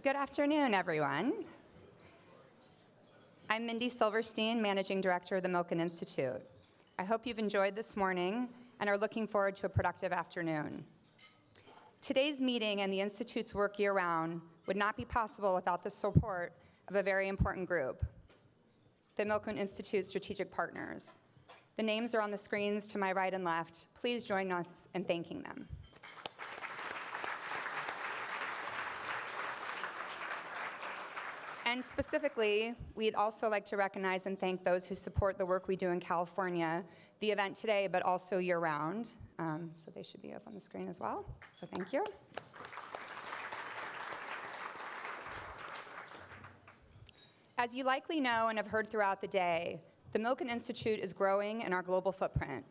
Good afternoon, everyone. I'm Mindy Silverstein, Managing Director of the Milken Institute. I hope you've enjoyed this morning and are looking forward to a productive afternoon. Today's meeting and the Institute's work year-round would not be possible without the support of a very important group, the Milken Institute Strategic Partners. The names are on the screens to my right and left. Please join us in thanking them. And specifically, we'd also like to recognize and thank those who support the work we do in California, the event today, but also year-round. So they should be up on the screen as well, so thank you. As you likely know and have heard throughout the day, the Milken Institute is growing in our global footprint.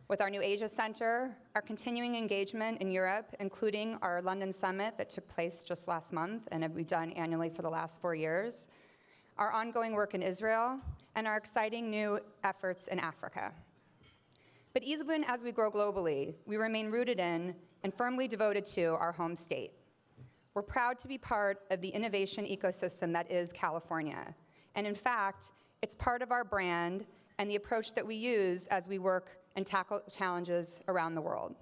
With our new Asia Center, our continuing engagement in Europe, including our London Summit that took place just last month and have been done annually for the last 4 years, our ongoing work in Israel, and our exciting new efforts in Africa. But even as we grow globally, we remain rooted in and firmly devoted to our home state. We're proud to be part of the innovation ecosystem that is California. And in fact, it's part of our brand and the approach that we use as we work and tackle challenges around the world.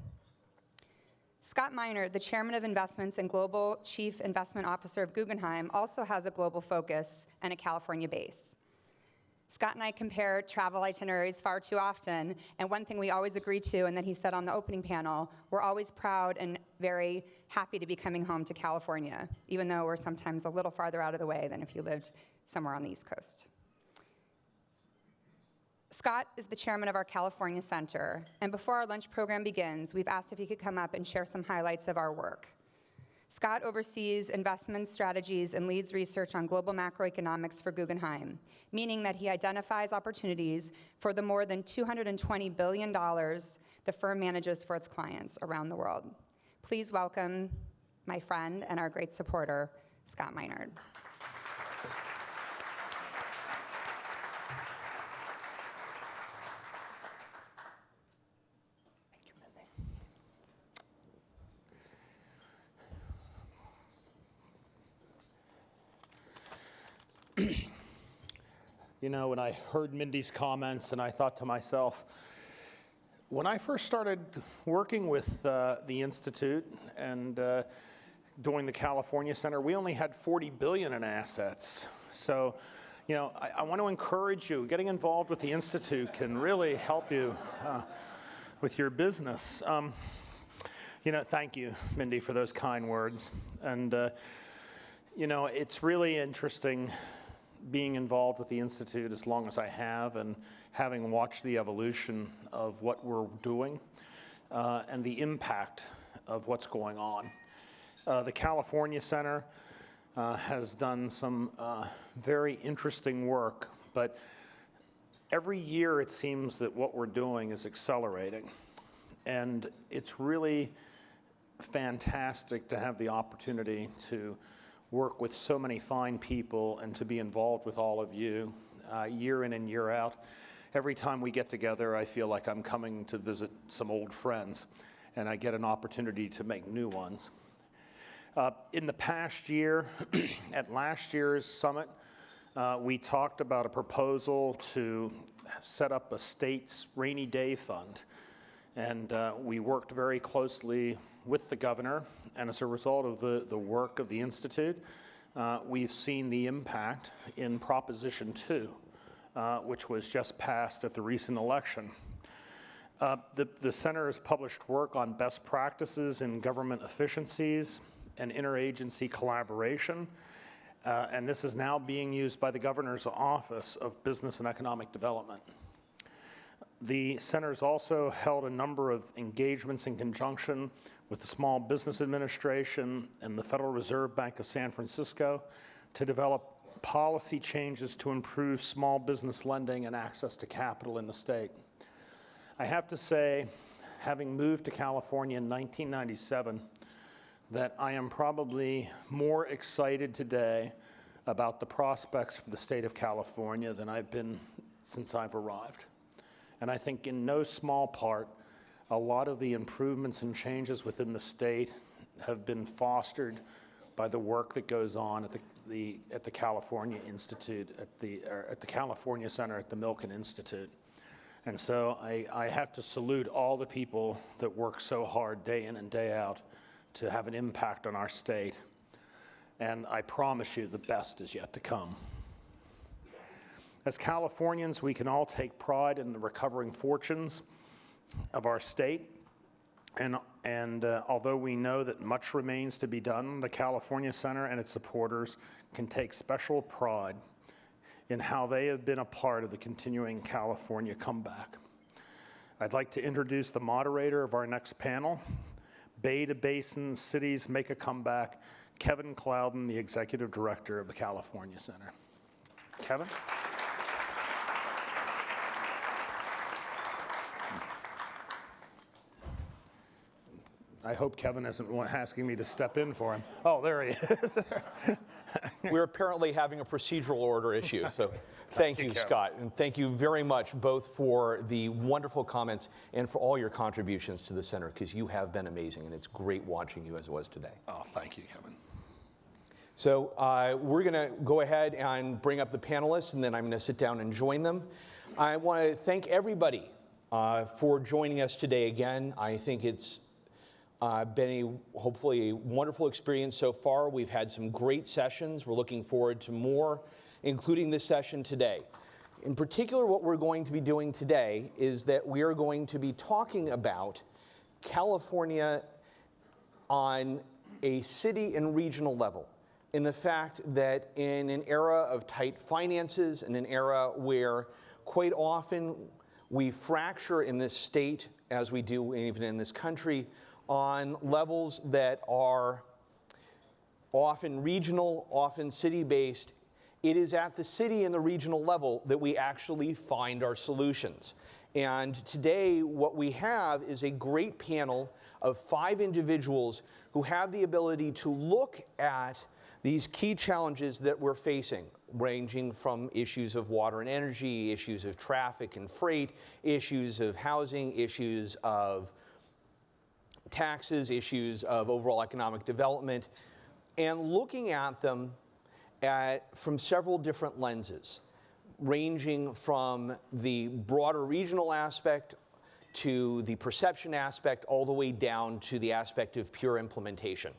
Scott Minerd, the Chairman of Investments and Global Chief Investment Officer of Guggenheim, also has a global focus and a California base. Scott and I compare travel itineraries far too often, and one thing we always agree to, and that he said on the opening panel, we're always proud and very happy to be coming home to California, even though we're sometimes a little farther out of the way than if you lived somewhere on the East Coast. Scott is the chairman of our California Center, and before our lunch program begins, we've asked if he could come up and share some highlights of our work. Scott oversees investment strategies and leads research on global macroeconomics for Guggenheim, meaning that he identifies opportunities for the more than $220 billion the firm manages for its clients around the world. Please welcome my friend and our great supporter, Scott Minerd. You know, when I heard Mindy's comments, and I thought to myself, when I first started working with the Institute and doing the California Center, we only had $40 billion in assets. So, you know, I want to encourage you. Getting involved with the Institute can really help you with your business. You know, thank you, Mindy, for those kind words. And, you know, it's really interesting being involved with the Institute as long as I have and having watched the evolution of what we're doing and the impact of what's going on. The California Center has done some very interesting work, but every year it seems that what we're doing is accelerating. And it's really fantastic to have the opportunity to work with so many fine people and to be involved with all of you year in and year out. Every time we get together, I feel like I'm coming to visit some old friends, and I get an opportunity to make new ones. In the past year, at last year's summit, we talked about a proposal to set up a state's rainy day fund. And we worked very closely with the governor, and as a result of the work of the Institute, we've seen the impact in Proposition 2, which was just passed at the recent election. The center has published work on best practices in government efficiencies and interagency collaboration, and this is now being used by the governor's Office of Business and Economic Development. The center's also held a number of engagements in conjunction with the Small Business Administration and the Federal Reserve Bank of San Francisco to develop policy changes to improve small business lending and access to capital in the state. I have to say, having moved to California in 1997, that I am probably more excited today about the prospects for the state of California than I've been since I've arrived. And I think in no small part, a lot of the improvements and changes within the state have been fostered by the work that goes on at the California Institute, at the California Center at the Milken Institute. And so I have to salute all the people that work so hard day in and day out to have an impact on our state. And I promise you the best is yet to come. As Californians, we can all take pride in the recovering fortunes of our state. And although we know that much remains to be done, the California Center and its supporters can take special pride in how they have been a part of the continuing California comeback. I'd like to introduce the moderator of our next panel, Bay to Basin Cities Make a Comeback, Kevin Clouden, the Executive Director of the California Center. Kevin? I hope Kevin isn't asking me to step in for him. Oh, there he is. We're apparently having a procedural order issue, so thank you, Scott. And thank you very much both for the wonderful comments and for all your contributions to the center, because you have been amazing, and it's great watching you as it was today. Oh, thank you, Kevin. So we're going to go ahead and bring up the panelists, and then I'm going to sit down and join them. I want to thank everybody for joining us today again. I think it's been hopefully a wonderful experience so far. We've had some great sessions. We're looking forward to more, including this session today. In particular, what we're going to be doing today is that we are going to be talking about California on a city and regional level, in the fact that in an era of tight finances, in an era where quite often we fracture in this state, as we do even in this country, on levels that are often regional, often city-based, it is at the city and the regional level that we actually find our solutions. And today, what we have is a great panel of 5 individuals who have the ability to look at these key challenges that we're facing, ranging from issues of water and energy, issues of traffic and freight, issues of housing, issues of taxes, issues of overall economic development, and looking at them from several different lenses, ranging from the broader regional aspect to the perception aspect, all the way down to the aspect of pure implementation.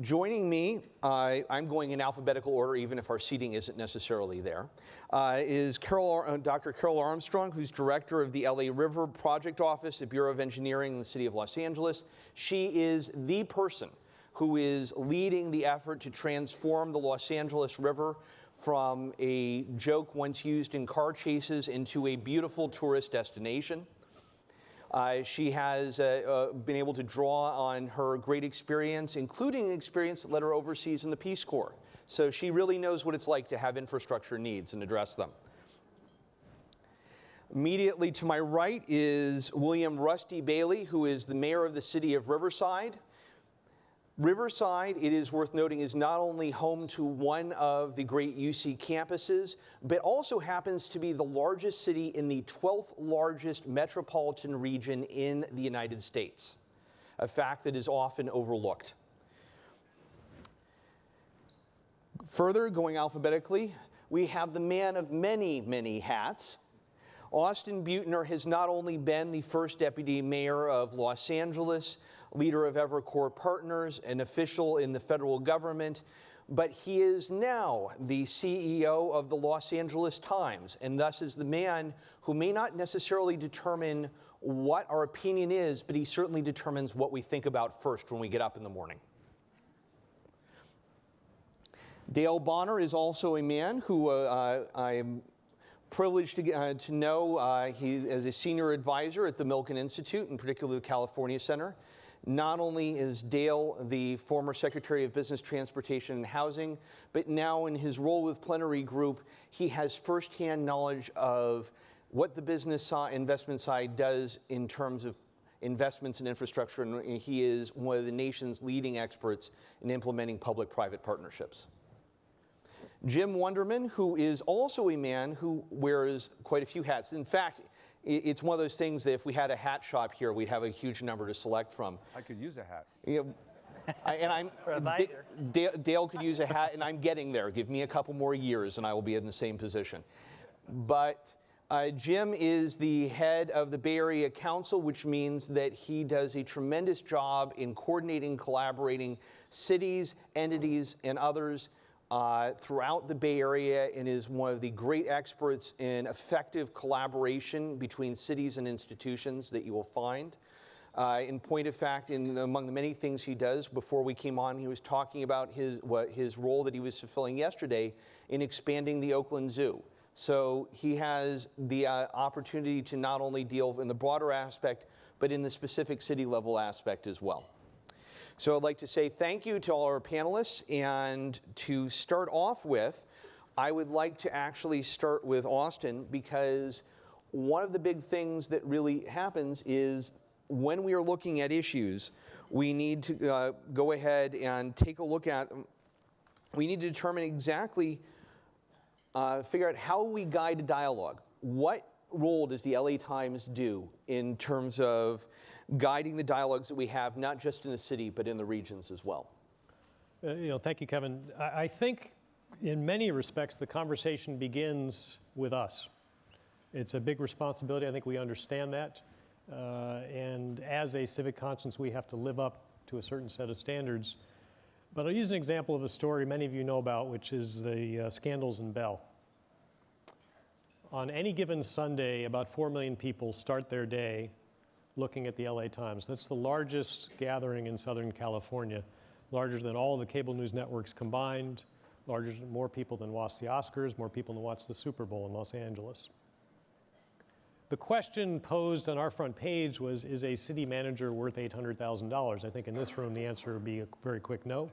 Joining me, I'm going in alphabetical order, even if our seating isn't necessarily there, is Dr. Carol Armstrong, who's director of the LA River Project Office at Bureau of Engineering in the city of Los Angeles. She is the person who is leading the effort to transform the Los Angeles River from a joke once used in car chases into a beautiful tourist destination. She has been able to draw on her great experience, including an experience that led her overseas in the Peace Corps. So she really knows what it's like to have infrastructure needs and address them. Immediately to my right is William Rusty Bailey, who is the mayor of the city of Riverside. Riverside, it is worth noting, is not only home to one of the great UC campuses, but also happens to be the largest city in the 12th largest metropolitan region in the United States, a fact that is often overlooked. Further, going alphabetically, we have the man of many, many hats. Austin Buettner has not only been the first deputy mayor of Los Angeles, leader of Evercore Partners, an official in the federal government, but he is now the CEO of the Los Angeles Times, and thus is the man who may not necessarily determine what our opinion is, but he certainly determines what we think about first when we get up in the morning. Dale Bonner is also a man who I'm privileged to know. He is a senior advisor at the Milken Institute, and particularly the California Center. Not only is Dale the former Secretary of Business, Transportation, and Housing, but now in his role with Plenary Group, he has firsthand knowledge of what the business investment side does in terms of investments in infrastructure, and he is one of the nation's leading experts in implementing public-private partnerships. Jim Wunderman, who is also a man who wears quite a few hats. In fact, it's one of those things that if we had a hat shop here, we'd have a huge number to select from. I could use a hat. You know, Or a visor. Dale could use a hat, and I'm getting there. Give me a couple more years, and I will be in the same position. But Jim is the head of the Bay Area Council, which means that he does a tremendous job in coordinating, collaborating cities, entities, and others throughout the Bay Area, and is one of the great experts in effective collaboration between cities and institutions that you will find. In point of fact, among the many things he does, before we came on, he was talking about his role that he was fulfilling yesterday in expanding the Oakland Zoo. So he has the opportunity to not only deal in the broader aspect, but in the specific city level aspect as well. So I'd like to say thank you to all our panelists, and to start off with, I would like to actually start with Austin, because one of the big things that really happens is when we are looking at issues, we need to go ahead and take a look at them. We need to determine exactly, figure out how we guide a dialogue. What role does the LA Times do in terms of guiding the dialogues that we have, not just in the city, but in the regions as well? Thank you, Kevin. I think in many respects, the conversation begins with us. It's a big responsibility. I think we understand that. And as a civic conscience, we have to live up to a certain set of standards. But I'll use an example of a story many of you know about, which is the scandals in Bell. On any given Sunday, about 4 million people start their day looking at the LA Times. That's the largest gathering in Southern California, larger than all the cable news networks combined, more people than watch the Oscars, more people than watch the Super Bowl in Los Angeles. The question posed on our front page was, is a city manager worth $800,000? I think in this room the answer would be a very quick no.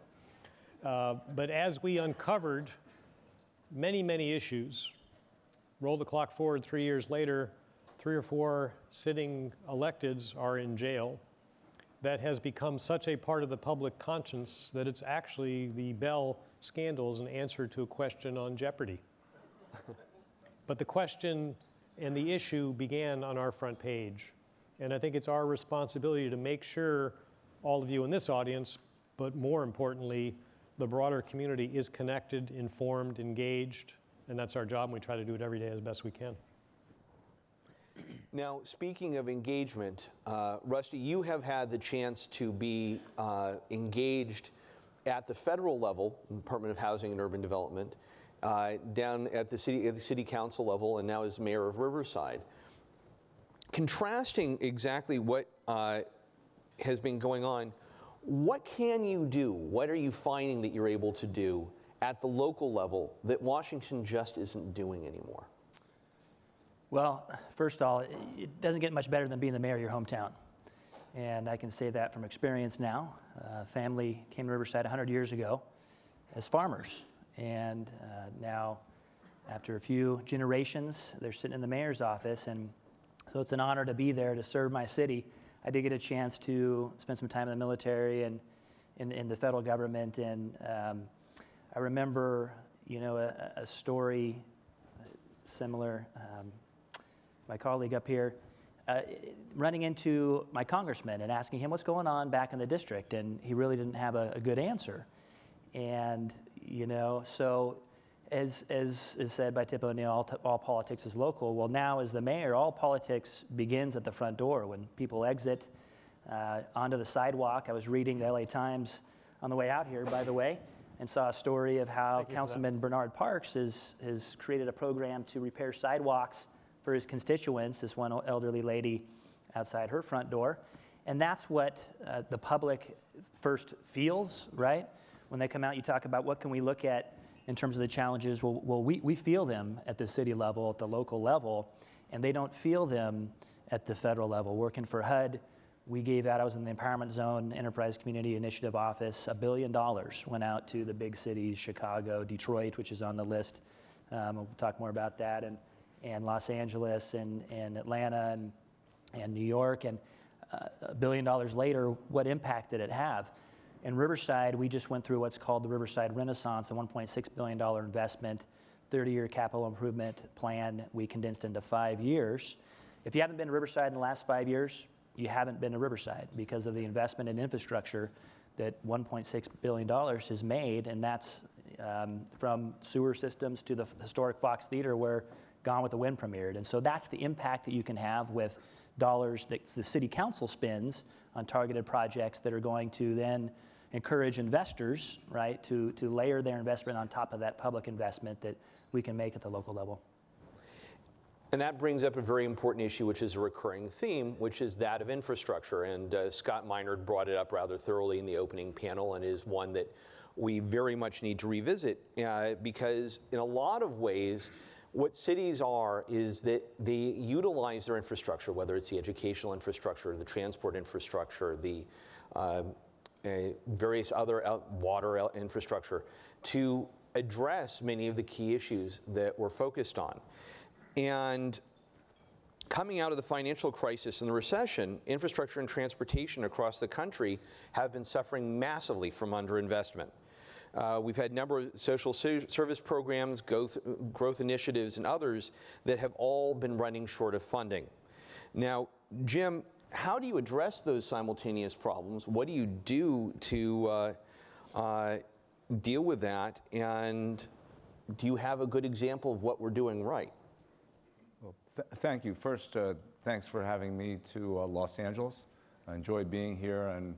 But as we uncovered many, many issues, roll the clock forward 3 years later, 3 or 4 sitting electeds are in jail. That has become such a part of the public conscience that it's actually the Bell scandal is an answer to a question on Jeopardy. But the question and the issue began on our front page. And I think it's our responsibility to make sure all of you in this audience, but more importantly, the broader community is connected, informed, engaged, and that's our job, and we try to do it every day as best we can. Now, speaking of engagement, Rusty, you have had the chance to be engaged at the federal level, Department of Housing and Urban Development, down at the city council level, and now as mayor of Riverside. Contrasting exactly what has been going on, what can you do? What are you finding that you're able to do at the local level that Washington just isn't doing anymore? Well, first of all, it doesn't get much better than being the mayor of your hometown. And I can say that from experience now. Family came to Riverside 100 years ago as farmers. And now, after a few generations, they're sitting in the mayor's office. And so it's an honor to be there to serve my city. I did get a chance to spend some time in the military and in the federal government. And I remember, a story similar. My colleague up here, running into my congressman and asking him what's going on back in the district, and he really didn't have a good answer. And so as is said by Tip O'Neill, all politics is local. Well, now as the mayor, all politics begins at the front door when people exit onto the sidewalk. I was reading the LA Times on the way out here, by the way, and saw a story of how Councilman Bernard Parks has created a program to repair sidewalks for his constituents, this one elderly lady outside her front door. And that's what the public first feels, right? When they come out, you talk about what can we look at in terms of the challenges. Well, we feel them at the city level, at the local level, and they don't feel them at the federal level. Working for HUD, we gave out, I was in the Empowerment Zone Enterprise Community Initiative Office, $1 billion went out to the big cities, Chicago, Detroit, which is on the list. We'll talk more about that. And Los Angeles and Atlanta and New York. And $1 billion later, what impact did it have? In Riverside, we just went through what's called the Riverside Renaissance, a $1.6 billion investment, 30-year capital improvement plan we condensed into 5 years. If you haven't been to Riverside in the last 5 years, you haven't been to Riverside because of the investment in infrastructure that $1.6 billion is made, and that's from sewer systems to the historic Fox Theater where Gone with the Wind premiered. And so that's the impact that you can have with dollars that the city council spends on targeted projects that are going to then encourage investors, right, to layer their investment on top of that public investment that we can make at the local level. And that brings up a very important issue, which is a recurring theme, which is that of infrastructure. And Scott Minard brought it up rather thoroughly in the opening panel, and is one that we very much need to revisit because in a lot of ways, what cities are is that they utilize their infrastructure, whether it's the educational infrastructure, the transport infrastructure, the various other water infrastructure, to address many of the key issues that we're focused on. And coming out of the financial crisis and the recession, infrastructure and transportation across the country have been suffering massively from underinvestment. We've had a number of social service programs, growth initiatives, and others that have all been running short of funding. Now, Jim, how do you address those simultaneous problems? What do you do to deal with that? And do you have a good example of what we're doing right? Well, thank you. First, thanks for having me to Los Angeles. I enjoy being here, and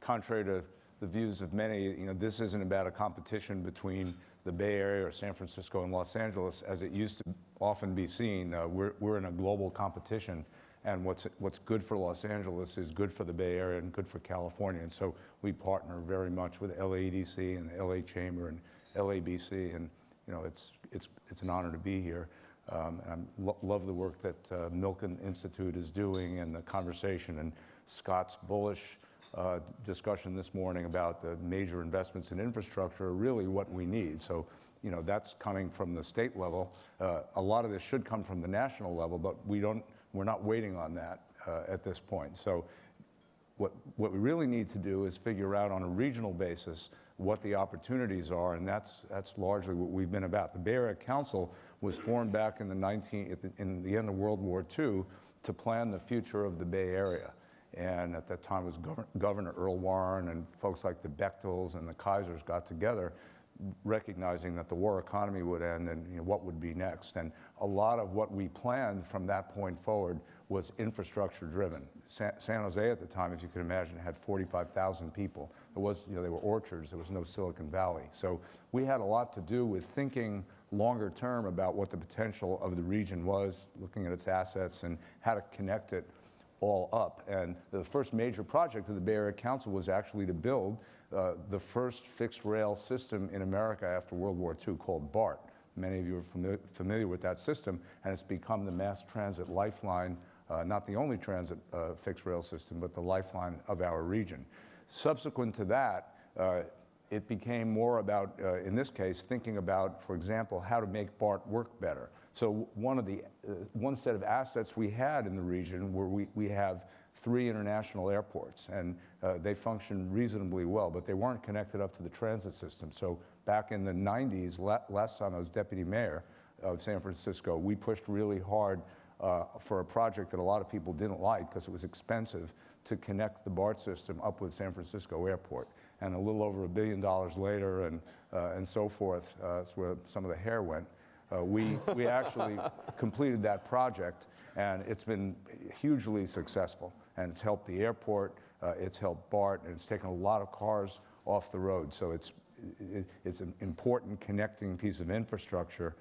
contrary to the views of many, this isn't about a competition between the Bay Area or San Francisco and Los Angeles, as it used to often be seen. We're in a global competition, and what's good for Los Angeles is good for the Bay Area and good for California. And so we partner very much with LADC and the LA Chamber and LABC, and it's an honor to be here. And I love the work that Milken Institute is doing, and the conversation, and Scott's bullish discussion this morning about the major investments in infrastructure are really what we need. So, that's coming from the state level. A lot of this should come from the national level, but we're not waiting on that at this point. So what we really need to do is figure out on a regional basis what the opportunities are, and that's largely what we've been about. The Bay Area Council was formed back in the end of World War II to plan the future of the Bay Area. And at that time it was Governor Earl Warren and folks like the Bechtels and the Kaisers got together, recognizing that the war economy would end and what would be next. And a lot of what we planned from that point forward was infrastructure driven. San Jose at the time, if you can imagine, had 45,000 people. There was, they were orchards, there was no Silicon Valley. So we had a lot to do with thinking longer term about what the potential of the region was, looking at its assets and how to connect it all up. And the first major project of the Bay Area Council was actually to build the first fixed rail system in America after World War II, called BART. Many of you are familiar with that system, and it's become the mass transit lifeline, not the only transit fixed rail system, but the lifeline of our region. Subsequent to that, it became more about, in this case, thinking about, for example, how to make BART work better. So one set of assets we had in the region where we have 3 international airports, and they function reasonably well, but they weren't connected up to the transit system. So back in the 90s, last time I was deputy mayor of San Francisco, we pushed really hard for a project that a lot of people didn't like because it was expensive to connect the BART system up with San Francisco Airport. And a little over $1 billion later, and so forth, that's where some of the hair went. We actually completed that project, and it's been hugely successful. And it's helped the airport, it's helped BART, and it's taken a lot of cars off the road. So it's an important connecting piece of infrastructure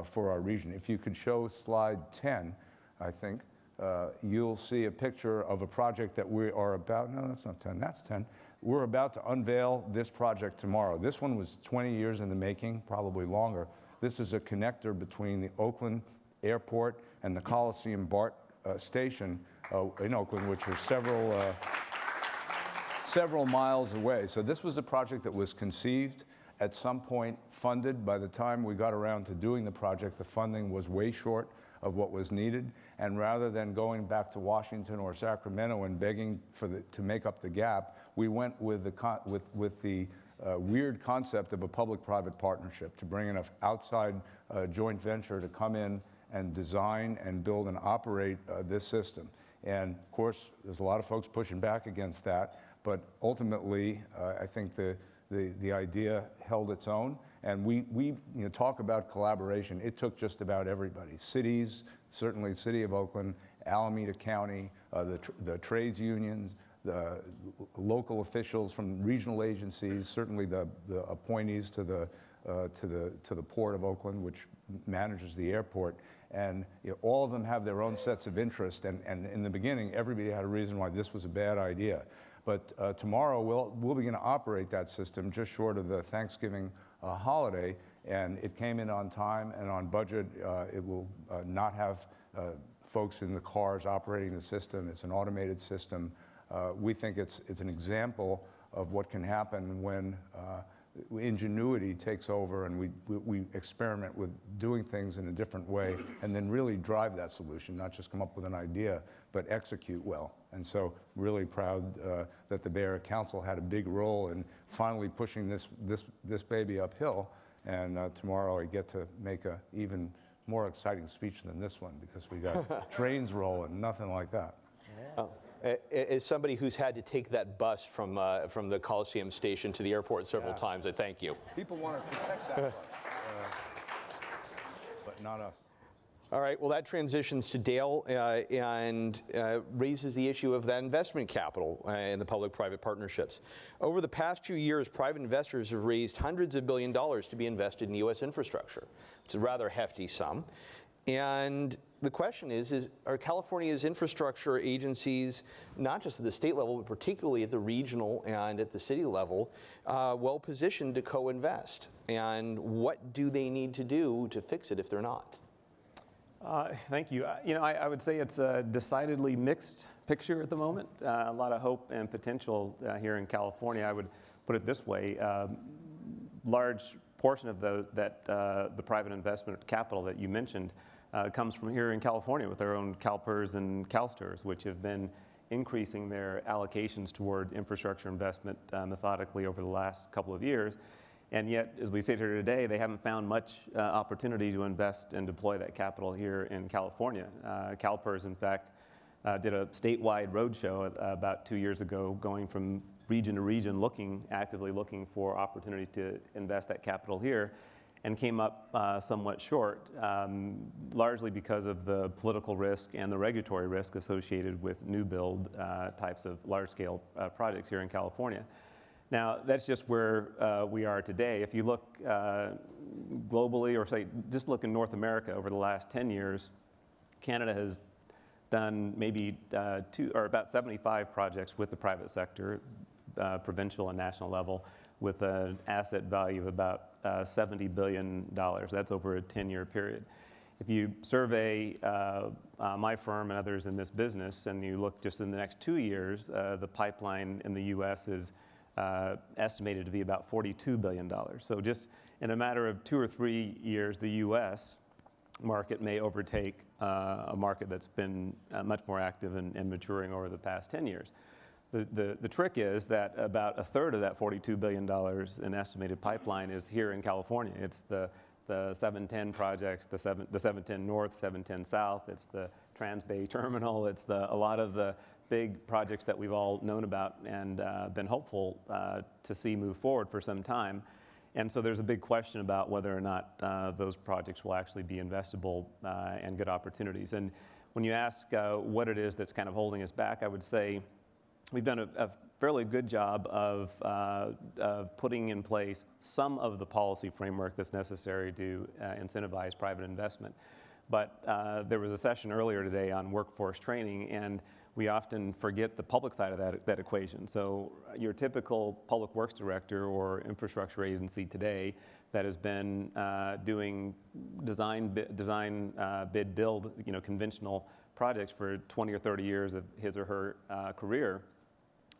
for our region. If you could show slide 10, I think, you'll see a picture of a project that we are about, no, that's not 10, that's 10. We're about to unveil this project tomorrow. This one was 20 years in the making, probably longer. This is a connector between the Oakland Airport and the Coliseum BART station in Oakland, which are several miles away. So this was a project that was conceived, at some point funded. By the time we got around to doing the project, the funding was way short of what was needed. And rather than going back to Washington or Sacramento and begging to make up the gap, we went with the weird concept of a public-private partnership, to bring in an outside joint venture to come in and design and build and operate this system. And of course, there's a lot of folks pushing back against that. But ultimately, I think the idea held its own. And we talk about collaboration. It took just about everybody. Cities, certainly the City of Oakland, Alameda County, the trades unions, the local officials from regional agencies, certainly the appointees to the Port of Oakland, which manages the airport. And all of them have their own sets of interest. And in the beginning, everybody had a reason why this was a bad idea. But tomorrow, we'll begin to operate that system just short of the Thanksgiving holiday. And it came in on time and on budget. It will not have folks in the cars operating the system. It's an automated system. We think it's an example of what can happen when ingenuity takes over and we experiment with doing things in a different way and then really drive that solution, not just come up with an idea, but execute well. And so really proud that the Bay Area Council had a big role in finally pushing this baby uphill. And tomorrow I get to make an even more exciting speech than this one because we got trains rolling, nothing like that. Yeah. As somebody who's had to take that bus from the Coliseum station to the airport several times, I thank you. People want to protect that bus, but not us. All right, well, that transitions to Dale and raises the issue of that investment capital in the public-private partnerships. Over the past 2 years, private investors have raised hundreds of billions of dollars to be invested in U.S. infrastructure. It's a rather hefty sum. And the question is are California's infrastructure agencies, not just at the state level, but particularly at the regional and at the city level, well positioned to co-invest? And what do they need to do to fix it if they're not? Thank you. I would say it's a decidedly mixed picture at the moment. A lot of hope and potential here in California. I would put it this way. Large portion of the private investment capital that you mentioned comes from here in California with our own CalPERS and CalSTRS, which have been increasing their allocations toward infrastructure investment methodically over the last couple of years. And yet, as we sit here today, they haven't found much opportunity to invest and deploy that capital here in California. CalPERS, in fact, did a statewide roadshow about 2 years ago, going from region to region, actively looking for opportunity to invest that capital here, and came up somewhat short, largely because of the political risk and the regulatory risk associated with new build types of large-scale projects here in California. Now, that's just where we are today. If you look globally, or say, just look in North America over the last 10 years, Canada has done maybe about 75 projects with the private sector, provincial and national level, with an asset value of about $70 billion. That's over a 10-year period. If you survey my firm and others in this business, and you look just in the next 2 years, the pipeline in the U.S. is estimated to be about $42 billion. So just in a matter of 2 or 3 years, the U.S. market may overtake a market that's been much more active and maturing over the past 10 years. The trick is that about a third of that $42 billion in estimated pipeline is here in California. It's the 710 projects, the 710 North, 710 South, it's the Trans-Bay Terminal, it's a lot of the big projects that we've all known about and been hopeful to see move forward for some time. And so there's a big question about whether or not those projects will actually be investable and good opportunities. And when you ask what it is that's kind of holding us back, I would say we've done a fairly good job of putting in place some of the policy framework that's necessary to incentivize private investment. But there was a session earlier today on workforce training, and we often forget the public side of that equation. So your typical public works director or infrastructure agency today that has been doing design, bid, build, conventional projects for 20 or 30 years of his or her career,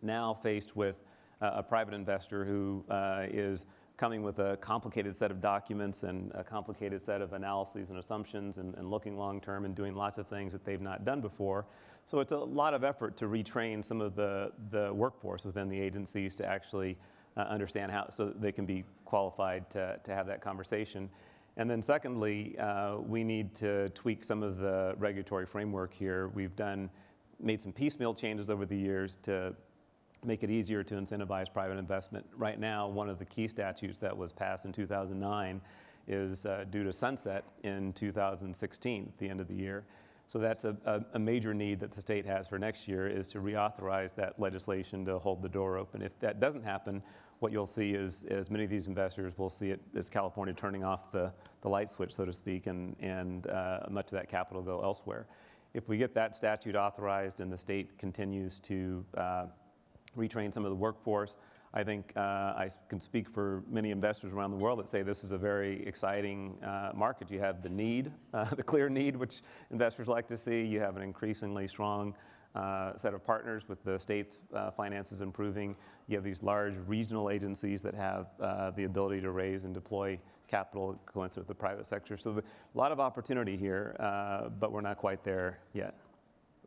now faced with a private investor who is coming with a complicated set of documents and a complicated set of analyses and assumptions and looking long term and doing lots of things that they've not done before. So it's a lot of effort to retrain some of the workforce within the agencies to actually understand how, so that they can be qualified to have that conversation. And then secondly, we need to tweak some of the regulatory framework here. We've made some piecemeal changes over the years to make it easier to incentivize private investment. Right now, one of the key statutes that was passed in 2009 is due to sunset in 2016, at the end of the year. So that's a major need that the state has for next year, is to reauthorize that legislation to hold the door open. If that doesn't happen, what you'll see is many of these investors will see it as California turning off the light switch, so to speak, and much of that capital go elsewhere. If we get that statute authorized and the state continues to retrain some of the workforce, I think I can speak for many investors around the world that say this is a very exciting market. You have the need, the clear need, which investors like to see. You have an increasingly strong set of partners with the state's finances improving. You have these large regional agencies that have the ability to raise and deploy capital coincident with the private sector. So a lot of opportunity here, but we're not quite there yet.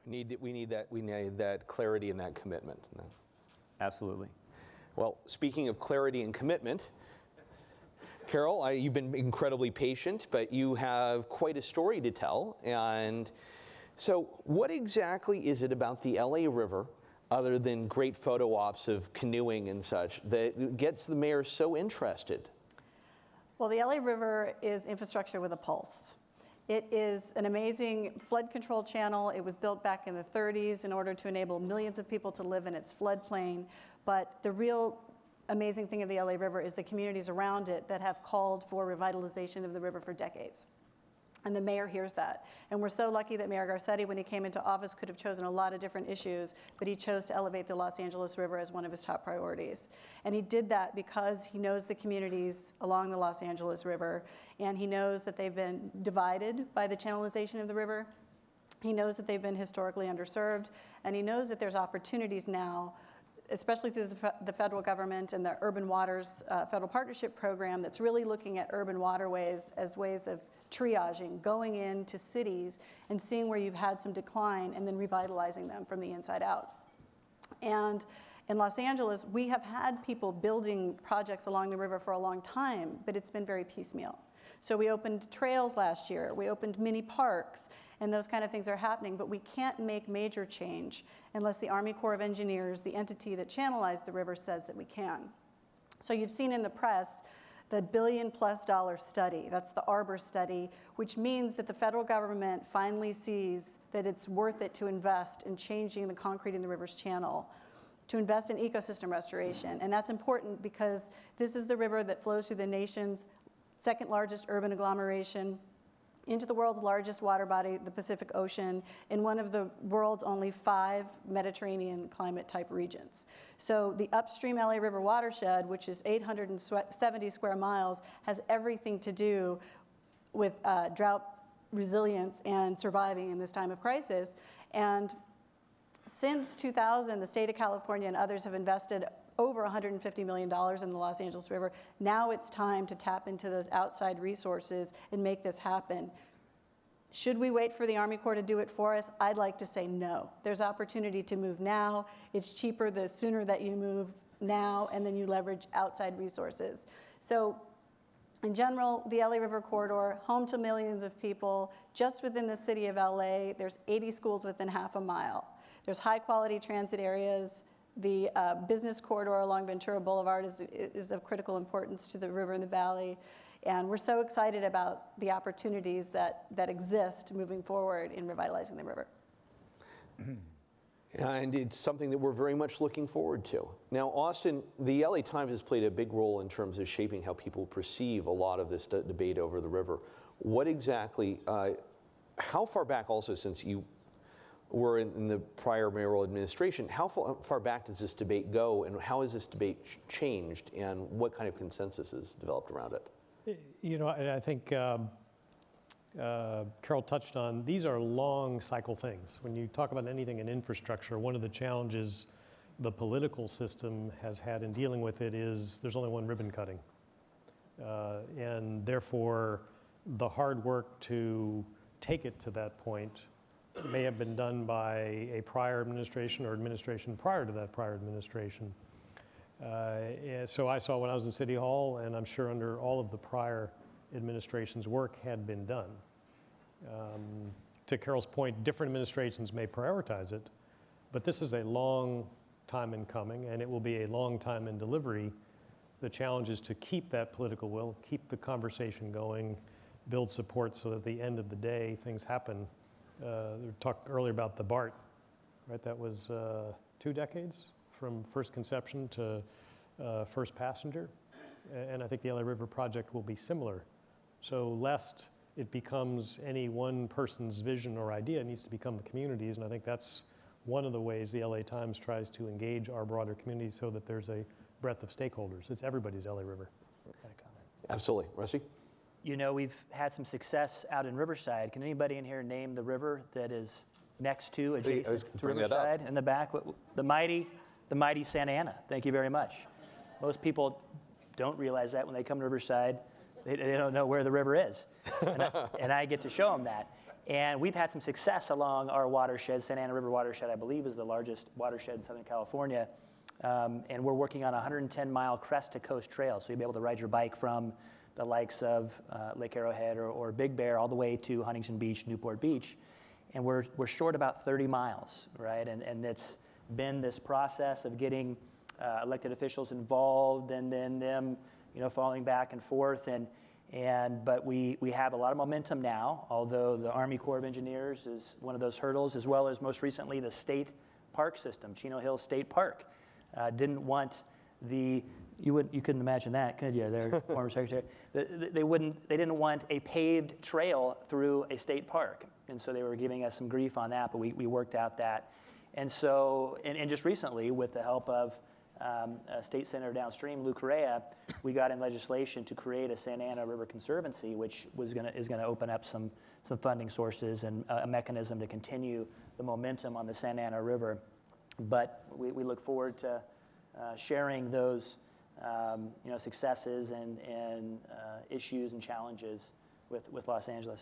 We need that clarity and that commitment. Absolutely. Well, speaking of clarity and commitment, Carol, you've been incredibly patient, but you have quite a story to tell. And so what exactly is it about the LA River, other than great photo ops of canoeing and such, that gets the mayor so interested? Well, the LA River is infrastructure with a pulse. It is an amazing flood control channel. It was built back in the 30s in order to enable millions of people to live in its floodplain. But the real amazing thing of the LA River is the communities around it that have called for revitalization of the river for decades. And the mayor hears that. And we're so lucky that Mayor Garcetti, when he came into office, could have chosen a lot of different issues, but he chose to elevate the Los Angeles River as one of his top priorities. And he did that because he knows the communities along the Los Angeles River, and he knows that they've been divided by the channelization of the river. He knows that they've been historically underserved, and he knows that there's opportunities now, especially through the federal government and the Urban Waters Federal Partnership Program, that's really looking at urban waterways as ways of triaging, going into cities and seeing where you've had some decline and then revitalizing them from the inside out. And in Los Angeles, we have had people building projects along the river for a long time, but it's been very piecemeal. So we opened trails last year, we opened mini parks, and those kind of things are happening, but we can't make major change unless the Army Corps of Engineers, the entity that channelized the river, says that we can. So you've seen in the press the $1 billion+ study, that's the Arbor study, which means that the federal government finally sees that it's worth it to invest in changing the concrete in the river's channel, to invest in ecosystem restoration. And that's important because this is the river that flows through the nation's second largest urban agglomeration, into the world's largest water body, the Pacific Ocean, in one of the world's only 5 Mediterranean climate type regions. So the upstream LA River watershed, which is 870 square miles, has everything to do with drought resilience and surviving in this time of crisis. And since 2000, the state of California and others have invested over $150 million in the Los Angeles River. Now it's time to tap into those outside resources and make this happen. Should we wait for the Army Corps to do it for us? I'd like to say no. There's opportunity to move now. It's cheaper the sooner that you move now, and then you leverage outside resources. So in general, the LA River Corridor, home to millions of people, just within the city of LA, there's 80 schools within half a mile. There's high quality transit areas. The business corridor along Ventura Boulevard is of critical importance to the river and the valley. And we're so excited about the opportunities that exist moving forward in revitalizing the river. And it's something that we're very much looking forward to. Now, Austin, the LA Times has played a big role in terms of shaping how people perceive a lot of this debate over the river. What exactly, how far back also, since you were in the prior mayoral administration, how far back does this debate go, and how has this debate changed, and what kind of consensus is developed around it? You know, I think Carol touched on, these are long cycle things. When you talk about anything in infrastructure, one of the challenges the political system has had in dealing with it is there's only one ribbon cutting. And therefore, the hard work to take it to that point may have been done by a prior administration or administration prior to that prior administration. So I saw when I was in City Hall, and I'm sure under all of the prior administrations, work had been done. To Carol's point, different administrations may prioritize it, but this is a long time in coming, and it will be a long time in delivery. The challenge is to keep that political will, keep the conversation going, build support so that at the end of the day, things happen. We talked earlier about the BART, right? That was 2 decades from first conception to first passenger. And I think the LA River project will be similar. So lest it becomes any one person's vision or idea, it needs to become the community's. And I think that's one of the ways the LA Times tries to engage our broader community so that there's a breadth of stakeholders. It's everybody's LA River. Absolutely. Rusty? You know, we've had some success out in Riverside. Can anybody in here name the river that is next to, adjacent to Riverside in the back? The mighty Santa Ana. Thank you very much. Most people don't realize that when they come to Riverside. They don't know where the river is. And I get to show them that. And we've had some success along our watershed. Santa Ana River watershed, I believe, is the largest watershed in Southern California. And we're working on a 110-mile crest-to-coast trail. So you'll be able to ride your bike from the likes of Lake Arrowhead or Big Bear all the way to Huntington Beach, Newport Beach. And we're short about 30 miles, right? And it's been this process of getting elected officials involved and then them, falling back and forth. But we have a lot of momentum now, although the Army Corps of Engineers is one of those hurdles, as well as most recently the state park system, Chino Hills State Park. Didn't want you couldn't imagine that, could you? Their former secretary. They didn't want a paved trail through a state park, and so they were giving us some grief on that. But we worked out that, and so and just recently, with the help of a state senator downstream, Lou Correa, we got in legislation to create a Santa Ana River Conservancy, which is going to open up some funding sources and a mechanism to continue the momentum on the Santa Ana River. But we look forward to sharing those successes and issues and challenges with Los Angeles.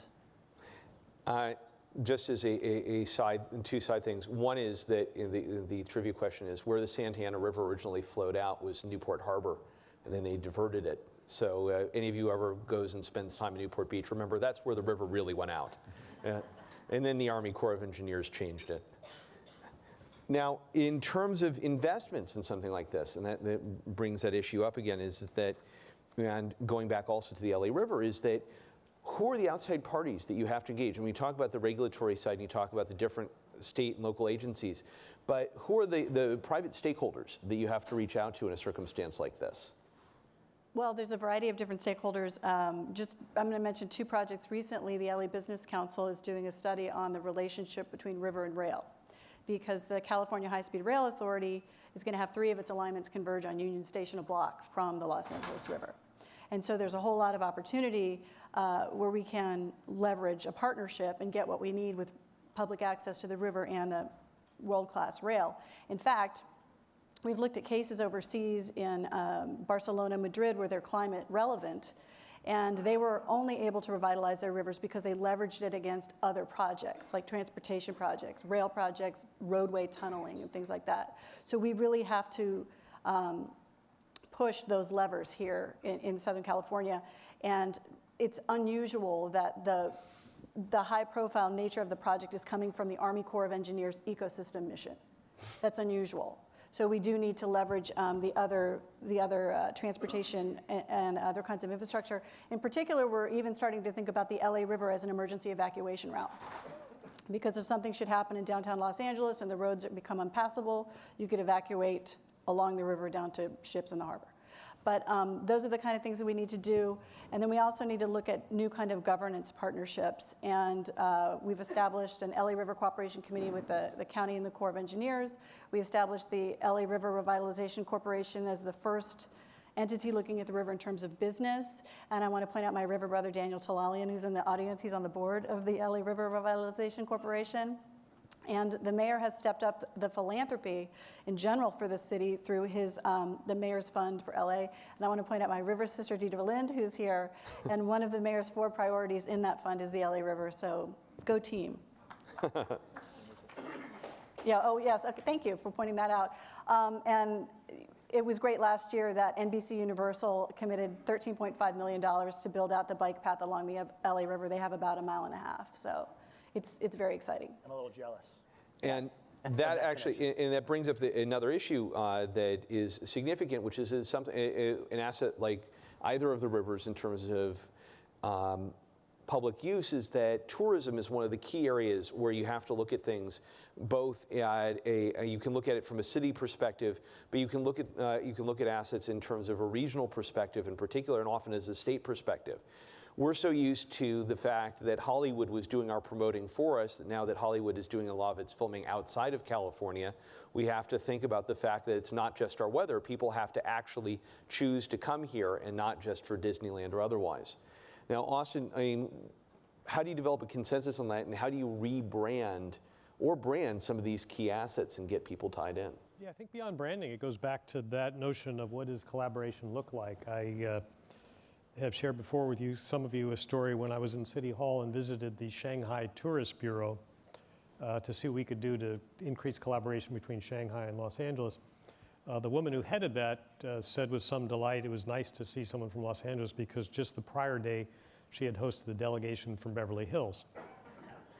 Just as a side, two side things. One is that the trivia question is where the Santa Ana River originally flowed out was Newport Harbor, and then they diverted it. So any of you ever goes and spends time in Newport Beach, remember that's where the river really went out. And then the Army Corps of Engineers changed it. Now, in terms of investments in something like this, and that brings that issue up again, is that, and going back also to the LA River, is that who are the outside parties that you have to engage? And we talk about the regulatory side, and you talk about the different state and local agencies, but who are the private stakeholders that you have to reach out to in a circumstance like this? Well, there's a variety of different stakeholders. I'm going to mention 2 projects recently. The LA Business Council is doing a study on the relationship between river and rail, because the California High-Speed Rail Authority is going to have 3 of its alignments converge on Union Station, a block from the Los Angeles River. And so there's a whole lot of opportunity where we can leverage a partnership and get what we need with public access to the river and a world-class rail. In fact, we've looked at cases overseas in Barcelona, Madrid, where they're climate relevant, and they were only able to revitalize their rivers because they leveraged it against other projects, like transportation projects, rail projects, roadway tunneling, and things like that. So we really have to push those levers here in Southern California. And it's unusual that the high-profile nature of the project is coming from the Army Corps of Engineers ecosystem mission. That's unusual. So we do need to leverage the other transportation and other kinds of infrastructure. In particular, we're even starting to think about the LA River as an emergency evacuation route. Because if something should happen in downtown Los Angeles and the roads become impassable, you could evacuate along the river down to ships in the harbor. But those are the kind of things that we need to do. And then we also need to look at new kind of governance partnerships. And we've established an LA River Cooperation Committee with the county and the Corps of Engineers. We established the LA River Revitalization Corporation as the first entity looking at the river in terms of business. And I want to point out my river brother, Daniel Talalian, who's in the audience. He's on the board of the LA River Revitalization Corporation. And the mayor has stepped up the philanthropy in general for the city through his the Mayor's Fund for LA. And I want to point out my river sister, Dita Valind, who's here. And one of the mayor's 4 priorities in that fund is the LA River. So go team. Yeah, oh yes, okay, thank you for pointing that out. And it was great last year that NBC Universal committed $13.5 million to build out the bike path along the LA River. They have about 1.5 miles. So it's very exciting. I'm a little jealous. And That actually, and that brings up another issue that is significant, which is something, an asset like either of the rivers in terms of public use, is that tourism is one of the key areas where you have to look at things both at you can look at it from a city perspective, but you can look at assets in terms of a regional perspective in particular, and often as a state perspective. We're so used to the fact that Hollywood was doing our promoting for us, that now that Hollywood is doing a lot of its filming outside of California, we have to think about the fact that it's not just our weather. People have to actually choose to come here, and not just for Disneyland or otherwise. Now, Austin, I mean, how do you develop a consensus on that, and how do you rebrand or brand some of these key assets and get people tied in? Yeah, I think beyond branding, it goes back to that notion of what does collaboration look like. I have shared before with you, some of you, a story when I was in City Hall and visited the Shanghai Tourist Bureau to see what we could do to increase collaboration between Shanghai and Los Angeles. The woman who headed that said with some delight it was nice to see someone from Los Angeles, because just the prior day she had hosted a delegation from Beverly Hills.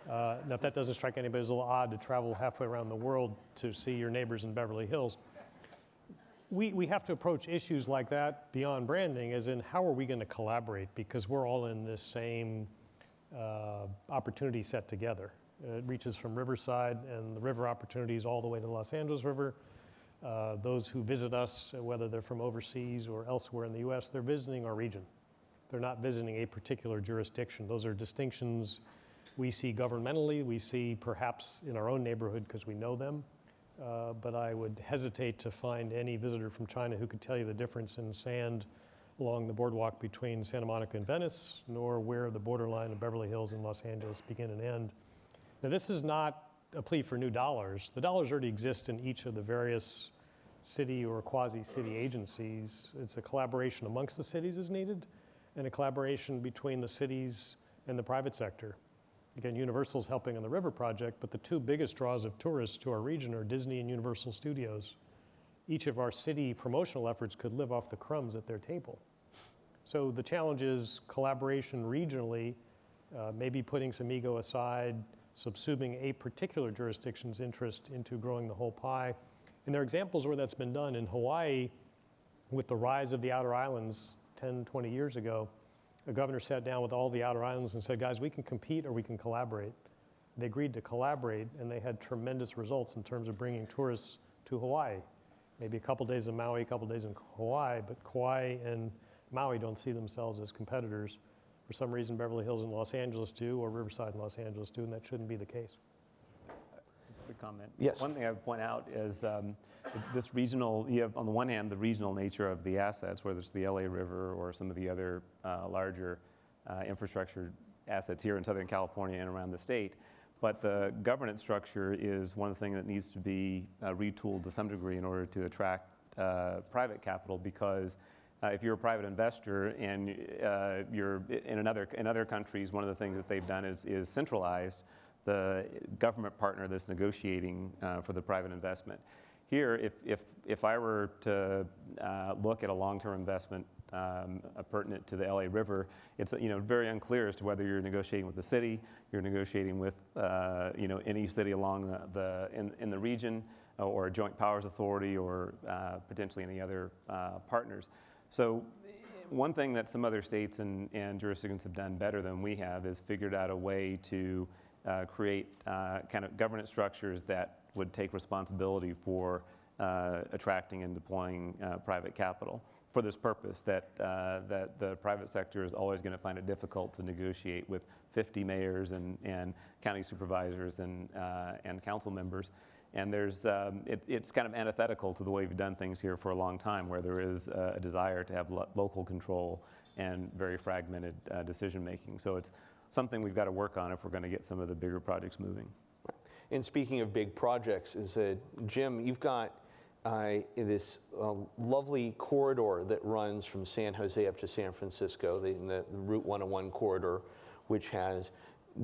Now, if that doesn't strike anybody as a little odd to travel halfway around the world to see your neighbors in Beverly Hills, we have to approach issues like that beyond branding, as in how are we going to collaborate, because we're all in this same opportunity set together. It reaches from Riverside and the river opportunities all the way to the Los Angeles River. Those who visit us, whether they're from overseas or elsewhere in the US, they're visiting our region. They're not visiting a particular jurisdiction. Those are distinctions we see governmentally, we see perhaps in our own neighborhood because we know them. But I would hesitate to find any visitor from China who could tell you the difference in sand along the boardwalk between Santa Monica and Venice, nor where the borderline of Beverly Hills and Los Angeles begin and end. Now, this is not a plea for new dollars. The dollars already exist in each of the various city or quasi-city agencies. It's a collaboration amongst the cities is needed, and a collaboration between the cities and the private sector. Again, Universal's helping on the river project, but the two biggest draws of tourists to our region are Disney and Universal Studios. Each of our city promotional efforts could live off the crumbs at their table. So the challenge is collaboration regionally, maybe putting some ego aside, subsuming a particular jurisdiction's interest into growing the whole pie. And there are examples where that's been done. In Hawaii, with the rise of the outer islands 10, 20 years ago, a governor sat down with all the outer islands and said, guys, we can compete or we can collaborate. They agreed to collaborate, and they had tremendous results in terms of bringing tourists to Hawaii. Maybe a couple days in Maui, a couple days in Kauai, but Kauai and Maui don't see themselves as competitors. For some reason, Beverly Hills and Los Angeles do, or Riverside and Los Angeles do, and that shouldn't be the case. Quick comment. Yes. One thing I would point out is this regional, you have on the one hand the regional nature of the assets, whether it's the LA River or some of the other larger infrastructure assets here in Southern California and around the state. But the governance structure is one of the things that needs to be retooled to some degree in order to attract private capital, because if you're a private investor and you're in other countries, one of the things that they've done is centralized the government partner that's negotiating for the private investment. Here, if I were to look at a long-term investment pertinent to the LA River, it's very unclear as to whether you're negotiating with the city, you're negotiating with any city along in the region, or a joint powers authority, or potentially any other partners. So one thing that some other states and jurisdictions have done better than we have is figured out a way to create kind of governance structures that would take responsibility for attracting and deploying private capital for this purpose, that the private sector is always going to find it difficult to negotiate with 50 mayors and county supervisors and council members. And it's kind of antithetical to the way we've done things here for a long time, where there is a desire to have local control and very fragmented decision making. So it's something we've got to work on if we're going to get some of the bigger projects moving. And speaking of big projects, Jim, you've got this lovely corridor that runs from San Jose up to San Francisco, the Route 101 corridor, which has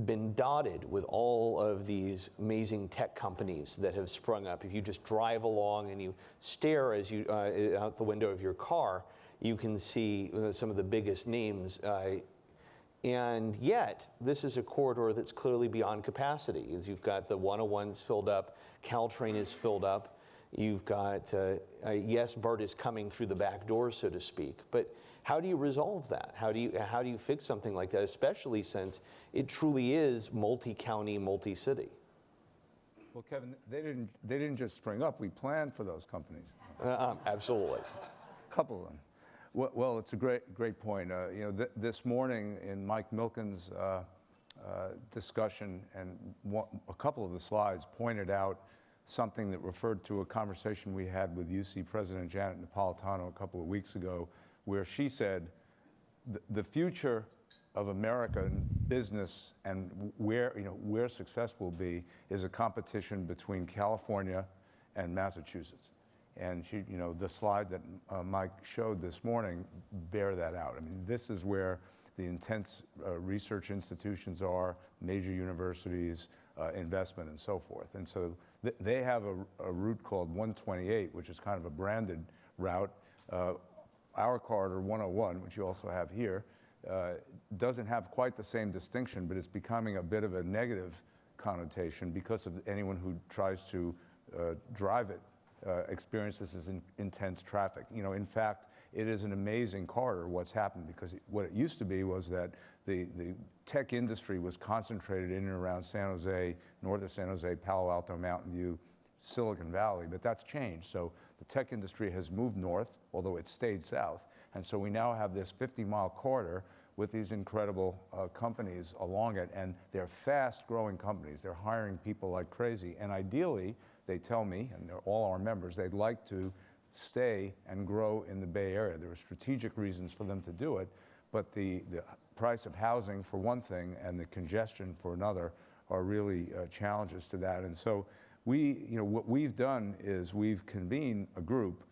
been dotted with all of these amazing tech companies that have sprung up. If you just drive along and you stare as you out the window of your car, you can see some of the biggest names And yet, this is a corridor that's clearly beyond capacity. As you've got the 101's filled up, Caltrain is filled up. You've got, yes, BART is coming through the back door, so to speak. But how do you resolve that? How do you fix something like that, especially since it truly is multi-county, multi-city? Well, Kevin, they didn't just spring up. We planned for those companies. Absolutely. A couple of them. Well, it's a great point. This morning in Mike Milken's discussion, and a couple of the slides pointed out something that referred to a conversation we had with UC President Janet Napolitano a couple of weeks ago, where she said the future of American business and where success will be is a competition between California and Massachusetts. And the slide that Mike showed this morning bear that out. I mean, this is where the intense research institutions are, major universities, investment, and so forth. And so they have a route called 128, which is kind of a branded route. Our corridor 101, which you also have here, doesn't have quite the same distinction, but it's becoming a bit of a negative connotation because of anyone who tries to drive it. Experiences as intense traffic. In fact, it is an amazing corridor what's happened, because what it used to be was that the tech industry was concentrated in and around San Jose, north of San Jose, Palo Alto, Mountain View, Silicon Valley, but that's changed. So the tech industry has moved north, although it stayed south. And so we now have this 50-mile corridor with these incredible companies along it, and they're fast-growing companies. They're hiring people like crazy, and ideally, they tell me, and they're all our members, they'd like to stay and grow in the Bay Area. There are strategic reasons for them to do it, but the price of housing, for one thing, and the congestion for another are really challenges to that. And so what we've done is we've convened a group.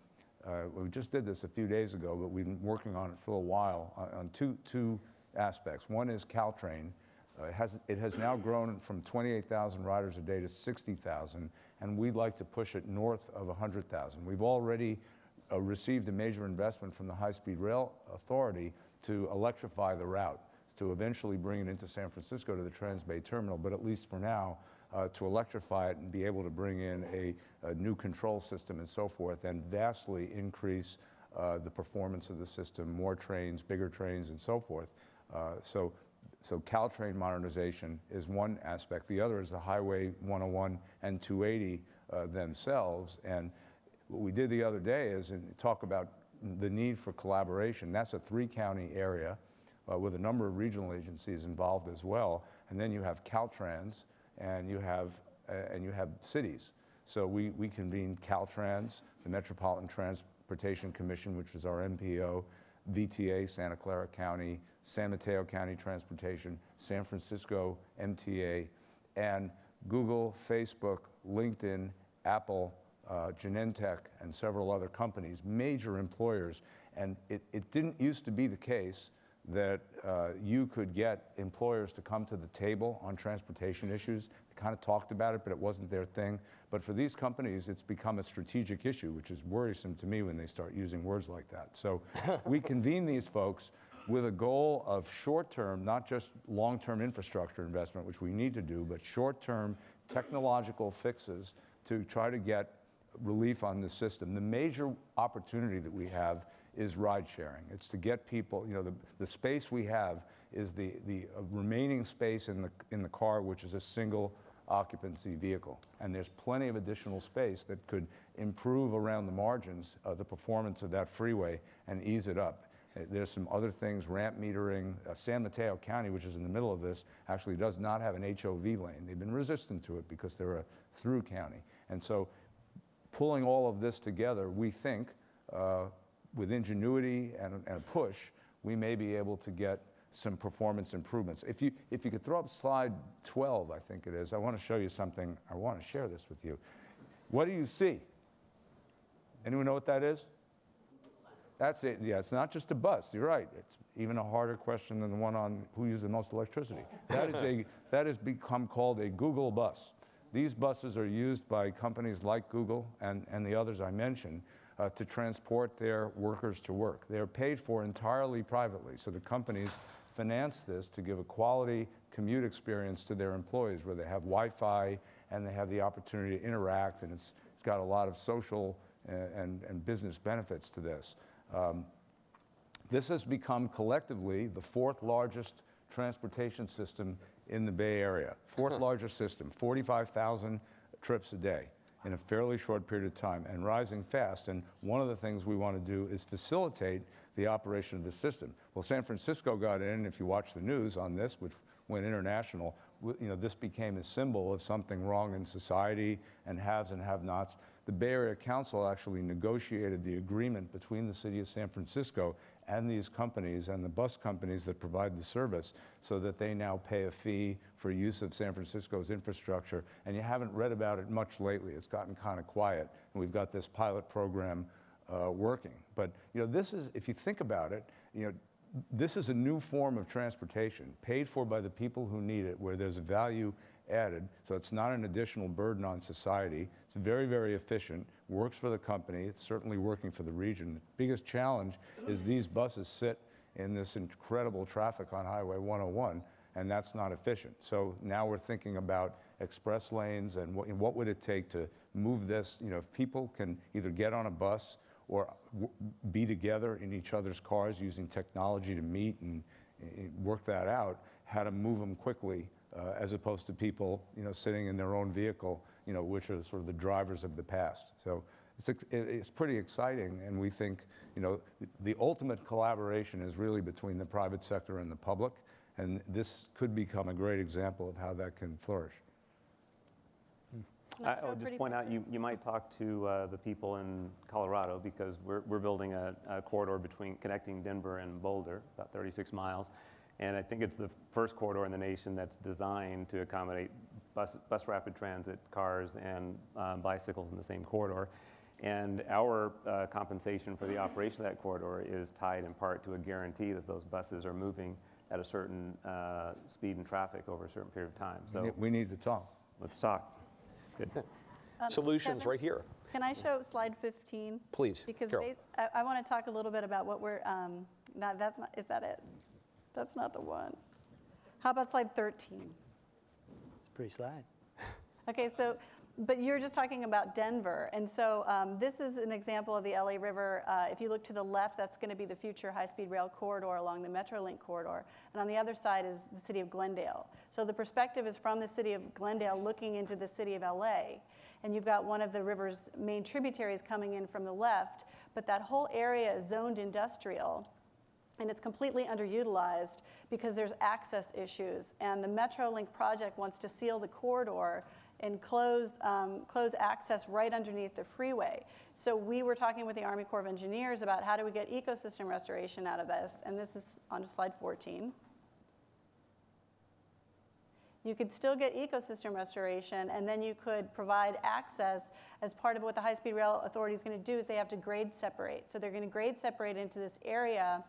We just did this a few days ago, but we've been working on it for a while on two aspects. One is Caltrain. It has now grown from 28,000 riders a day to 60,000, and we'd like to push it north of 100,000. We've already received a major investment from the High-Speed Rail Authority to electrify the route, to eventually bring it into San Francisco to the Trans-Bay Terminal, but at least for now, to electrify it and be able to bring in a new control system and so forth, and vastly increase the performance of the system, more trains, bigger trains, and so forth. So Caltrain modernization is one aspect. The other is the Highway 101 and 280 themselves. And what we did the other day is talk about the need for collaboration. That's a 3-county area with a number of regional agencies involved as well. And then you have Caltrans, and you have cities. So we convened Caltrans, the Metropolitan Transportation Commission, which is our MPO, VTA, Santa Clara County, San Mateo County Transportation, San Francisco MTA, and Google, Facebook, LinkedIn, Apple, Genentech, and several other companies, major employers. And it didn't used to be the case that you could get employers to come to the table on transportation issues. They kind of talked about it, but it wasn't their thing. But for these companies, it's become a strategic issue, which is worrisome to me when they start using words like that. So we convene these folks with a goal of short-term, not just long-term infrastructure investment, which we need to do, but short-term technological fixes to try to get relief on the system. The major opportunity that we have is ride sharing. It's to get people, the space we have is the remaining space in the car, which is a single occupancy vehicle. And there's plenty of additional space that could improve around the margins of the performance of that freeway and ease it up. There's some other things, ramp metering. San Mateo County, which is in the middle of this, actually does not have an HOV lane. They've been resistant to it because they're a through county. And so pulling all of this together, we think, with ingenuity and a push, we may be able to get some performance improvements. If you could throw up slide 12, I think it is, I want to show you something. I want to share this with you. What do you see? Anyone know what that is? That's it. Yeah, it's not just a bus. You're right. It's even a harder question than the one on who uses the most electricity. That has become called a Google bus. These buses are used by companies like Google and the others I mentioned to transport their workers to work. They're paid for entirely privately. So the companies finance this to give a quality commute experience to their employees where they have Wi-Fi and they have the opportunity to interact, and it's got a lot of social and business benefits to this. This has become collectively the 4th largest transportation system in the Bay Area. 4th largest system, 45,000 trips a day in a fairly short period of time and rising fast. And one of the things we want to do is facilitate the operation of the system. Well, San Francisco got in, if you watch the news on this, which went international, this became a symbol of something wrong in society and haves and have-nots. The Bay Area Council actually negotiated the agreement between the city of San Francisco and these companies and the bus companies that provide the service so that they now pay a fee for use of San Francisco's infrastructure. And you haven't read about it much lately. It's gotten kind of quiet. And we've got this pilot program working. But this is, if you think about it, this is a new form of transportation paid for by the people who need it, where there's value added, so it's not an additional burden on society. It's very, very efficient, works for the company, it's certainly working for the region. The biggest challenge is these buses sit in this incredible traffic on Highway 101, and that's not efficient. So now we're thinking about express lanes and what would it take to move this, if people can either get on a bus or be together in each other's cars using technology to meet and work that out, how to move them quickly as opposed to people, sitting in their own vehicle, which are sort of the drivers of the past. So it's pretty exciting, and we think, the ultimate collaboration is really between the private sector and the public, and this could become a great example of how that can flourish. I would just point out, you might talk to the people in Colorado, because we're building a corridor connecting Denver and Boulder, about 36 miles. And I think it's the first corridor in the nation that's designed to accommodate bus rapid transit, cars, and bicycles in the same corridor. And our compensation for the operation of that corridor is tied in part to a guarantee that those buses are moving at a certain speed and traffic over a certain period of time. So we need to talk. Let's talk. Good. Solutions Kevin, right here. Can I show slide 15? Please, Because Carol. I want to talk a little bit about what we're, is that it? That's not the one. How about slide 13? It's a pretty slide. Okay, so, but you're just talking about Denver. And so this is an example of the LA River. If you look to the left, that's going to be the future high-speed rail corridor along the Metrolink corridor. And on the other side is the city of Glendale. So the perspective is from the city of Glendale looking into the city of LA. And you've got one of the river's main tributaries coming in from the left. But that whole area is zoned industrial. And it's completely underutilized because there's access issues. And the Metrolink project wants to seal the corridor and close access right underneath the freeway. So we were talking with the Army Corps of Engineers about how do we get ecosystem restoration out of this. And this is on slide 14. You could still get ecosystem restoration, and then you could provide access as part of what the High-Speed Rail Authority is going to do is they have to grade separate. So they're going to grade separate into this area.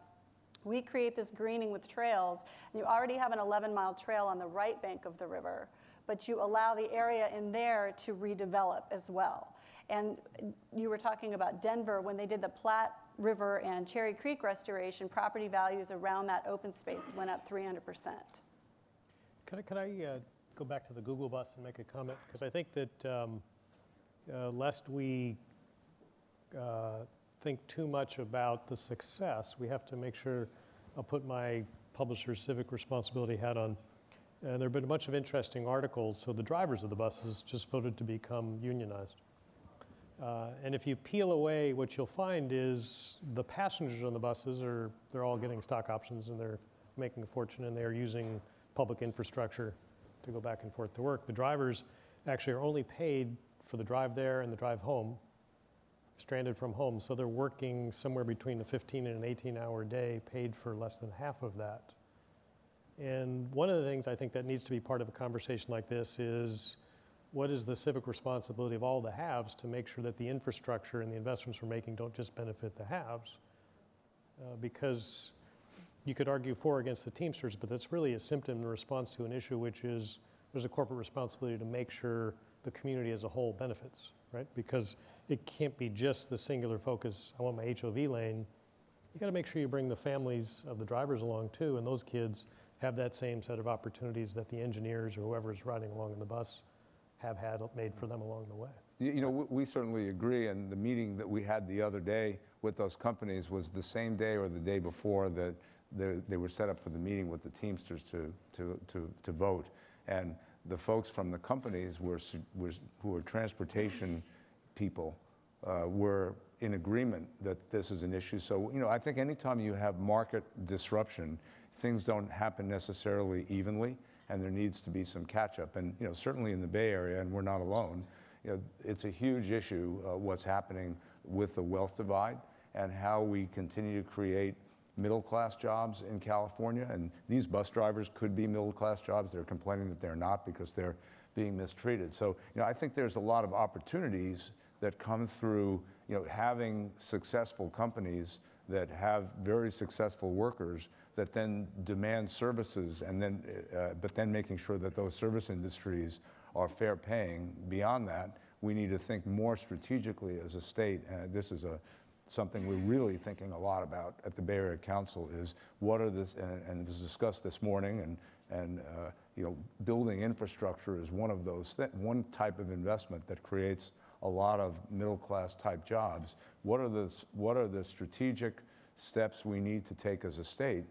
We create this greening with trails, and you already have an 11-mile trail on the right bank of the river, but you allow the area in there to redevelop as well. And you were talking about Denver. When they did the Platte River and Cherry Creek restoration, property values around that open space went up 300%. Can I go back to the Google bus and make a comment? Because I think that lest we think too much about the success, we have to make sure, I'll put my publisher's civic responsibility hat on. And there have been a bunch of interesting articles. So the drivers of the buses just voted to become unionized. And if you peel away, what you'll find is the passengers on the buses they're all getting stock options and they're making a fortune and they're using public infrastructure to go back and forth to work. The drivers actually are only paid for the drive there and the drive home, stranded from home. So they're working somewhere between a 15 and an 18-hour day, paid for less than half of that. And one of the things I think that needs to be part of a conversation like this is what is the civic responsibility of all the haves to make sure that the infrastructure and the investments we're making don't just benefit the haves? Because you could argue for or against the Teamsters, but that's really a symptom in response to an issue, which is there's a corporate responsibility to make sure the community as a whole benefits, right? Because it can't be just the singular focus, I want my HOV lane, you got to make sure you bring the families of the drivers along too, and those kids have that same set of opportunities that the engineers or whoever's riding along in the bus have had made for them along the way. You know, we certainly agree, and the meeting that we had the other day with those companies was the same day or the day before that they were set up for the meeting with the Teamsters to vote. And the folks from the companies who were transportation people were in agreement that this is an issue. So, you know, I think anytime you have market disruption, things don't happen necessarily evenly, and there needs to be some catch-up. And, you know, certainly in the Bay Area, and we're not alone, you know, it's a huge issue what's happening with the wealth divide and how we continue to create middle-class jobs in California. And these bus drivers could be middle-class jobs. They're complaining that they're not because they're being mistreated. So, you know, I think there's a lot of opportunities that come through, you know, having successful companies that have very successful workers that then demand services, and then, but then making sure that those service industries are fair paying. Beyond that, we need to think more strategically as a state, and this is something we're really thinking a lot about at the Bay Area Council, is what are this, and it was discussed this morning, and you know, building infrastructure is one of those, one type of investment that creates a lot of middle-class type jobs. What are the strategic steps we need to take as a state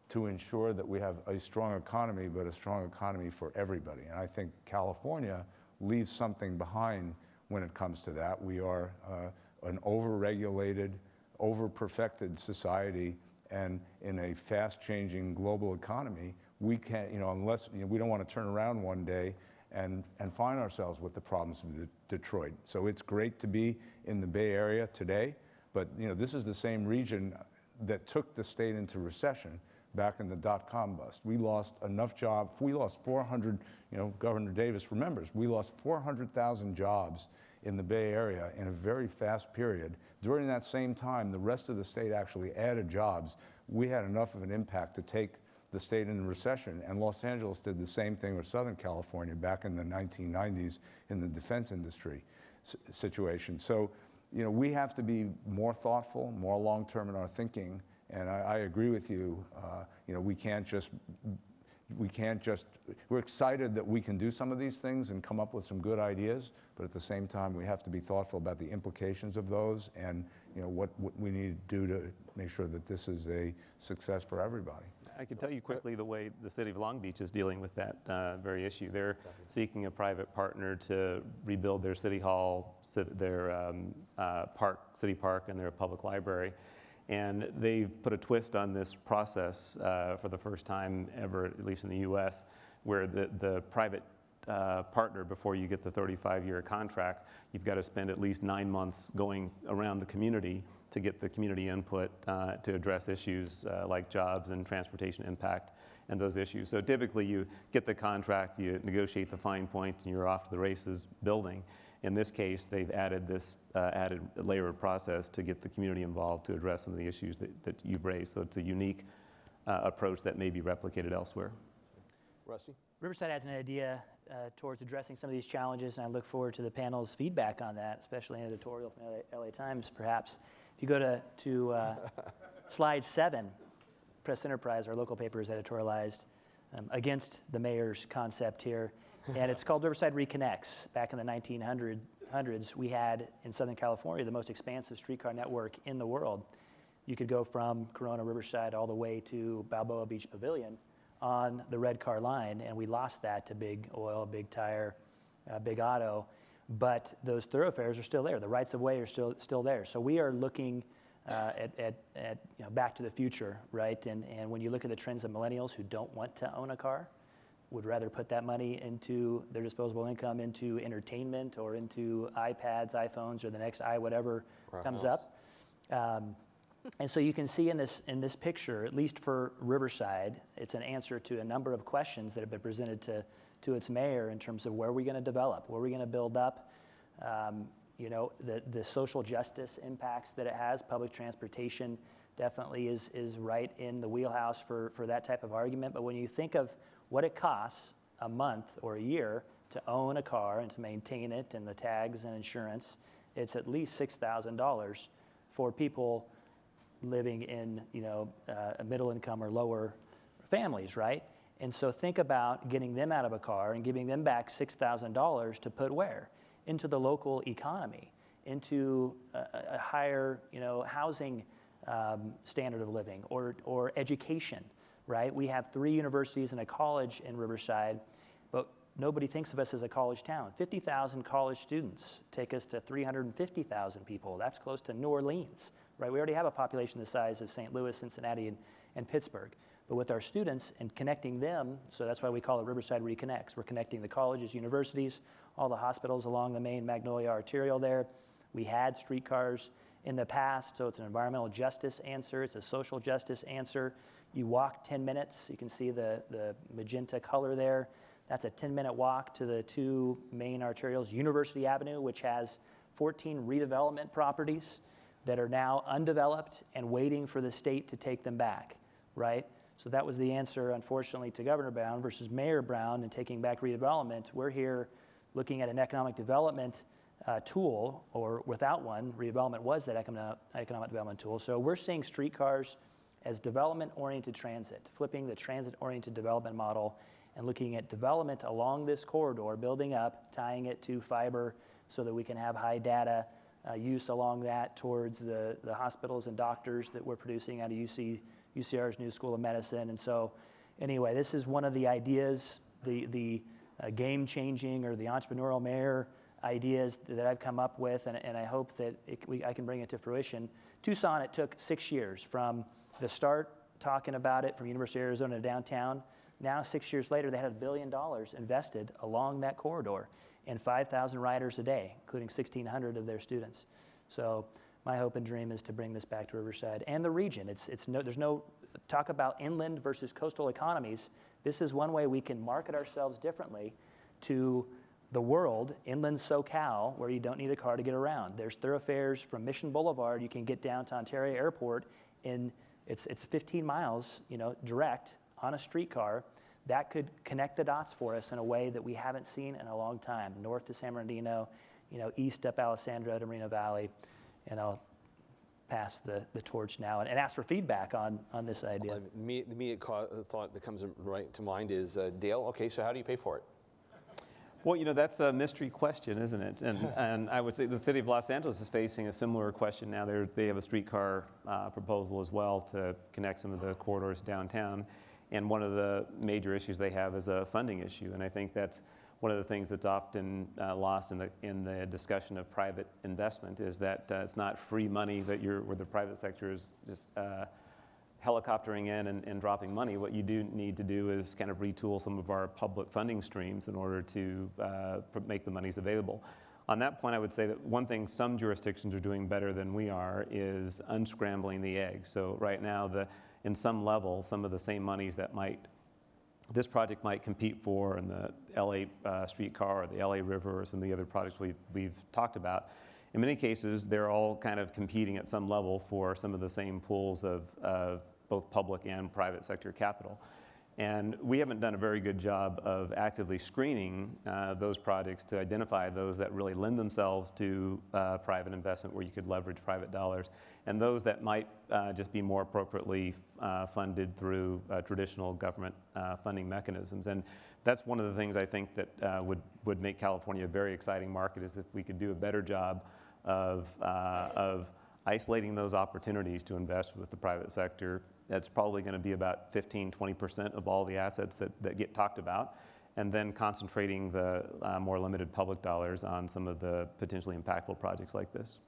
to ensure that we have a strong economy, but a strong economy for everybody? And I think California leaves something behind when it comes to that. We are an over-regulated, over-perfected society, and in a fast-changing global economy, we can't, you know, unless, you know, we don't want to turn around one day and find ourselves with the problems of Detroit. So it's great to be in the Bay Area today, but, you know, this is the same region that took the state into recession back in the dot-com bust. We lost enough jobs. We lost 400, you know, Governor Davis remembers, we lost 400,000 jobs in the Bay Area in a very fast period. During that same time, the rest of the state actually added jobs. We had enough of an impact to take the state into recession, and Los Angeles did the same thing with Southern California back in the 1990s in the defense industry situation. So, you know, we have to be more thoughtful, more long-term in our thinking, and I agree with you. You know, we can't just, we're excited that we can do some of these things and come up with some good ideas, but at the same time, we have to be thoughtful about the implications of those and, you know, what we need to do to make sure that this is a success for everybody. I can tell you quickly the way the city of Long Beach is dealing with that very issue. They're seeking a private partner to rebuild their city hall, their city park, and their public library. And they've put a twist on this process for the first time ever, at least in the US, where the private partner, before you get the 35-year contract, you've got to spend at least 9 months going around the community to get the community input to address issues like jobs and transportation impact and those issues. So typically you get the contract, you negotiate the fine point, and you're off to the races building. In this case, they've added this added layer of process to get the community involved to address some of the issues that you've raised. So it's a unique approach that may be replicated elsewhere. Rusty? Riverside has an idea towards addressing some of these challenges, and I look forward to the panel's feedback on that, especially an editorial from LA Times, perhaps. If you go to slide 7, Press Enterprise, our local paper, is editorialized against the mayor's concept here, and it's called Riverside Reconnects. Back in the 1900s, we had, in Southern California, the most expansive streetcar network in the world. You could go from Corona Riverside all the way to Balboa Beach Pavilion on the red car line, and we lost that to Big Oil, Big Tire, Big Auto, but those thoroughfares are still there. The rights of way are still there. So we are looking at you know, back to the future, right? And when you look at the trends of millennials who don't want to own a car, would rather put that money into their disposable income, into entertainment, or into iPads, iPhones, or the next whatever comes up. And so you can see in this picture, at least for Riverside, it's an answer to a number of questions that have been presented to its mayor in terms of where are we going to develop, where are we going to build up, you know, the social justice impacts that it has. Public transportation definitely is right in the wheelhouse for that type of argument. But when you think of what it costs a month or a year to own a car and to maintain it and the tags and insurance, it's at least $6,000 for people living in, a middle income or lower families, right? And so think about getting them out of a car and giving them back $6,000 to put where? Into the local economy, into a higher, housing standard of living or education, right? We have 3 universities and a college in Riverside, but nobody thinks of us as a college town. 50,000 college students take us to 350,000 people. That's close to New Orleans, right? We already have a population the size of St. Louis, Cincinnati, and Pittsburgh. But with our students and connecting them, so that's why we call it Riverside Reconnects. We're connecting the colleges, universities, all the hospitals along the main Magnolia Arterial there. We had streetcars in the past, so it's an environmental justice answer. It's a social justice answer. You walk 10 minutes. You can see the magenta color there. That's a 10-minute walk to the 2 main arterials. University Avenue, which has 14 redevelopment properties that are now undeveloped and waiting for the state to take them back, right? So that was the answer, unfortunately, to Governor Brown versus Mayor Brown in taking back redevelopment. We're here looking at an economic development tool, or without one, redevelopment was that economic development tool. So we're seeing streetcars as development-oriented transit, flipping the transit-oriented development model and looking at development along this corridor, building up, tying it to fiber so that we can have high data use along that towards the hospitals and doctors that we're producing out of UCR's New School of Medicine. And so anyway, this is one of the ideas, the game-changing or the entrepreneurial mayor ideas that I've come up with, and I hope that I can bring it to fruition. Tucson, it took 6 years from the start talking about it from University of Arizona to downtown. Now, 6 years later, they had $1 billion invested along that corridor and 5,000 riders a day, including 1,600 of their students. So my hope and dream is to bring this back to Riverside and the region. There's no talk about inland versus coastal economies. This is one way we can market ourselves differently to the world, inland SoCal, where you don't need a car to get around. There's thoroughfares from Mission Boulevard. You can get down to Ontario Airport it's 15 miles, direct on a streetcar. That could connect the dots for us in a way that we haven't seen in a long time. North to San Bernardino, east up Alessandro to Moreno Valley. And I'll pass the torch now and ask for feedback on this idea. Well, the immediate thought that comes right to mind is, Dale, okay, so how do you pay for it? Well, that's a mystery question, isn't it? And I would say the city of Los Angeles is facing a similar question now. They have a streetcar proposal as well to connect some of the corridors downtown. And one of the major issues they have is a funding issue. And I think that's one of the things that's often lost in the discussion of private investment is that it's not free money where the private sector is just helicoptering in and dropping money. What you do need to do is kind of retool some of our public funding streams in order to make the monies available. On that point, I would say that one thing some jurisdictions are doing better than we are is unscrambling the egg. So right now, in some level, some of the same monies that this project might compete for in the LA streetcar or the LA River or some of the other projects we've talked about, in many cases, they're all kind of competing at some level for some of the same pools of both public and private sector capital. And we haven't done a very good job of actively screening those projects to identify those that really lend themselves to private investment where you could leverage private dollars, and those that might just be more appropriately funded through traditional government funding mechanisms. And that's one of the things I think that would make California a very exciting market, is if we could do a better job of isolating those opportunities to invest with the private sector. That's probably going to be about 15-20% of all the assets that get talked about, and then concentrating the more limited public dollars on some of the potentially impactful projects like this.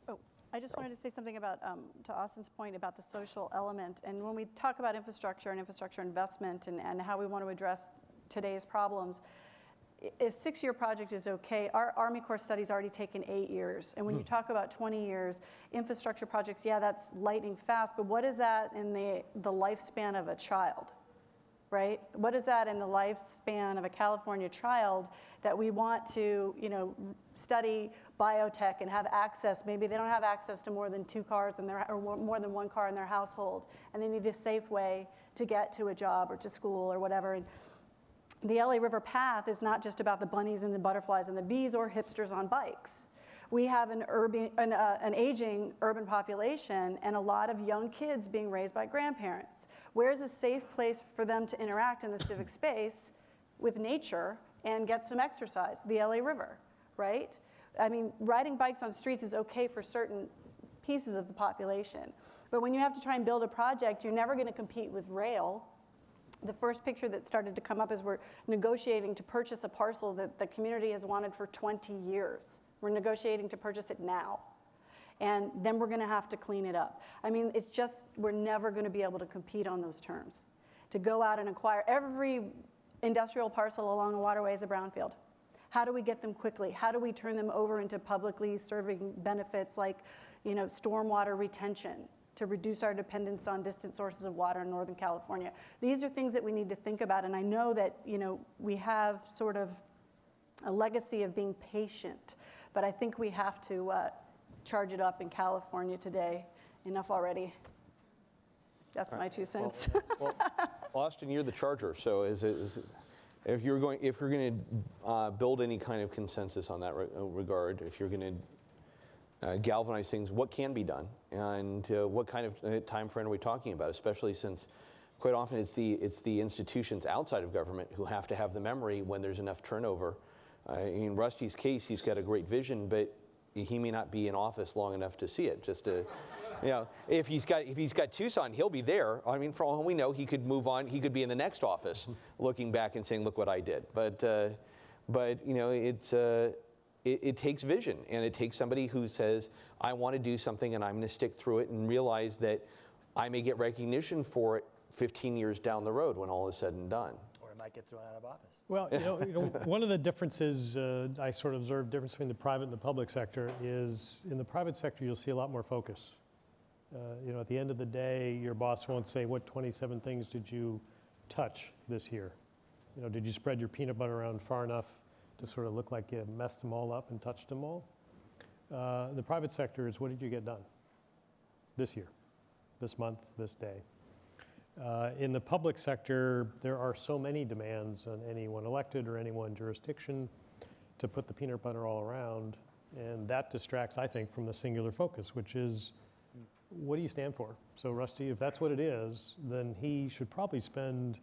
Oh, I just wanted to say something about, to Austin's point about the social element. And when we talk about infrastructure and infrastructure investment and how we want to address today's problems, a 6-year project is okay. Our Army Corps study's already taken 8 years. And when you talk about 20 years, infrastructure projects, yeah, that's lightning fast, but what is that in the lifespan of a child, right? What is that in the lifespan of a California child that we want to, study biotech and have access? Maybe they don't have access to more than 2 cars or more than 1 car in their household, and they need a safe way to get to a job or to school or whatever. And the LA River Path is not just about the bunnies and the butterflies and the bees or hipsters on bikes. We have an aging urban population and a lot of young kids being raised by grandparents. Where's a safe place for them to interact in the civic space with nature and get some exercise? The LA River, right? I mean, riding bikes on streets is okay for certain pieces of the population. But when you have to try and build a project, you're never going to compete with rail. The first picture that started to come up is we're negotiating to purchase a parcel that the community has wanted for 20 years. We're negotiating to purchase it now. And then we're going to have to clean it up. I mean, it's just, we're never going to be able to compete on those terms. To go out and acquire every industrial parcel along the waterway is a brownfield. How do we get them quickly? How do we turn them over into publicly serving benefits like, stormwater retention to reduce our dependence on distant sources of water in Northern California? These are things that we need to think about. And I know that, we have sort of a legacy of being patient, but I think we have to charge it up in California today. Enough already. That's my 2 cents. Well, Austin, you're the charger, so if you're going to build any kind of consensus on that regard, if you're going to galvanize things, what can be done, and what kind of time frame are we talking about? Especially since, quite often, it's the institutions outside of government who have to have the memory when there's enough turnover. In Rusty's case, he's got a great vision, but he may not be in office long enough to see it. Just to, if he's got Tucson, he'll be there. I mean, for all we know, he could move on. He could be in the next office, looking back and saying, "Look what I did." But it takes vision, and it takes somebody who says, "I want to do something, and I'm going to stick through it," and realize that I may get recognition for it 15 years down the road when all is said and done. Or it might get thrown out of office. Well, one of the differences I sort of observed, difference between the private and the public sector, is in the private sector you'll see a lot more focus. At the end of the day, your boss won't say, "What 27 things did you touch this year? Did you spread your peanut butter around far enough to sort of look like you messed them all up and touched them all?" The private sector is, what did you get done this year, this month, this day? In the public sector, there are so many demands on anyone elected or any one jurisdiction to put the peanut butter all around, and that distracts, I think, from the singular focus, which is, what do you stand for? So Rusty, if that's what it is, then he should probably spend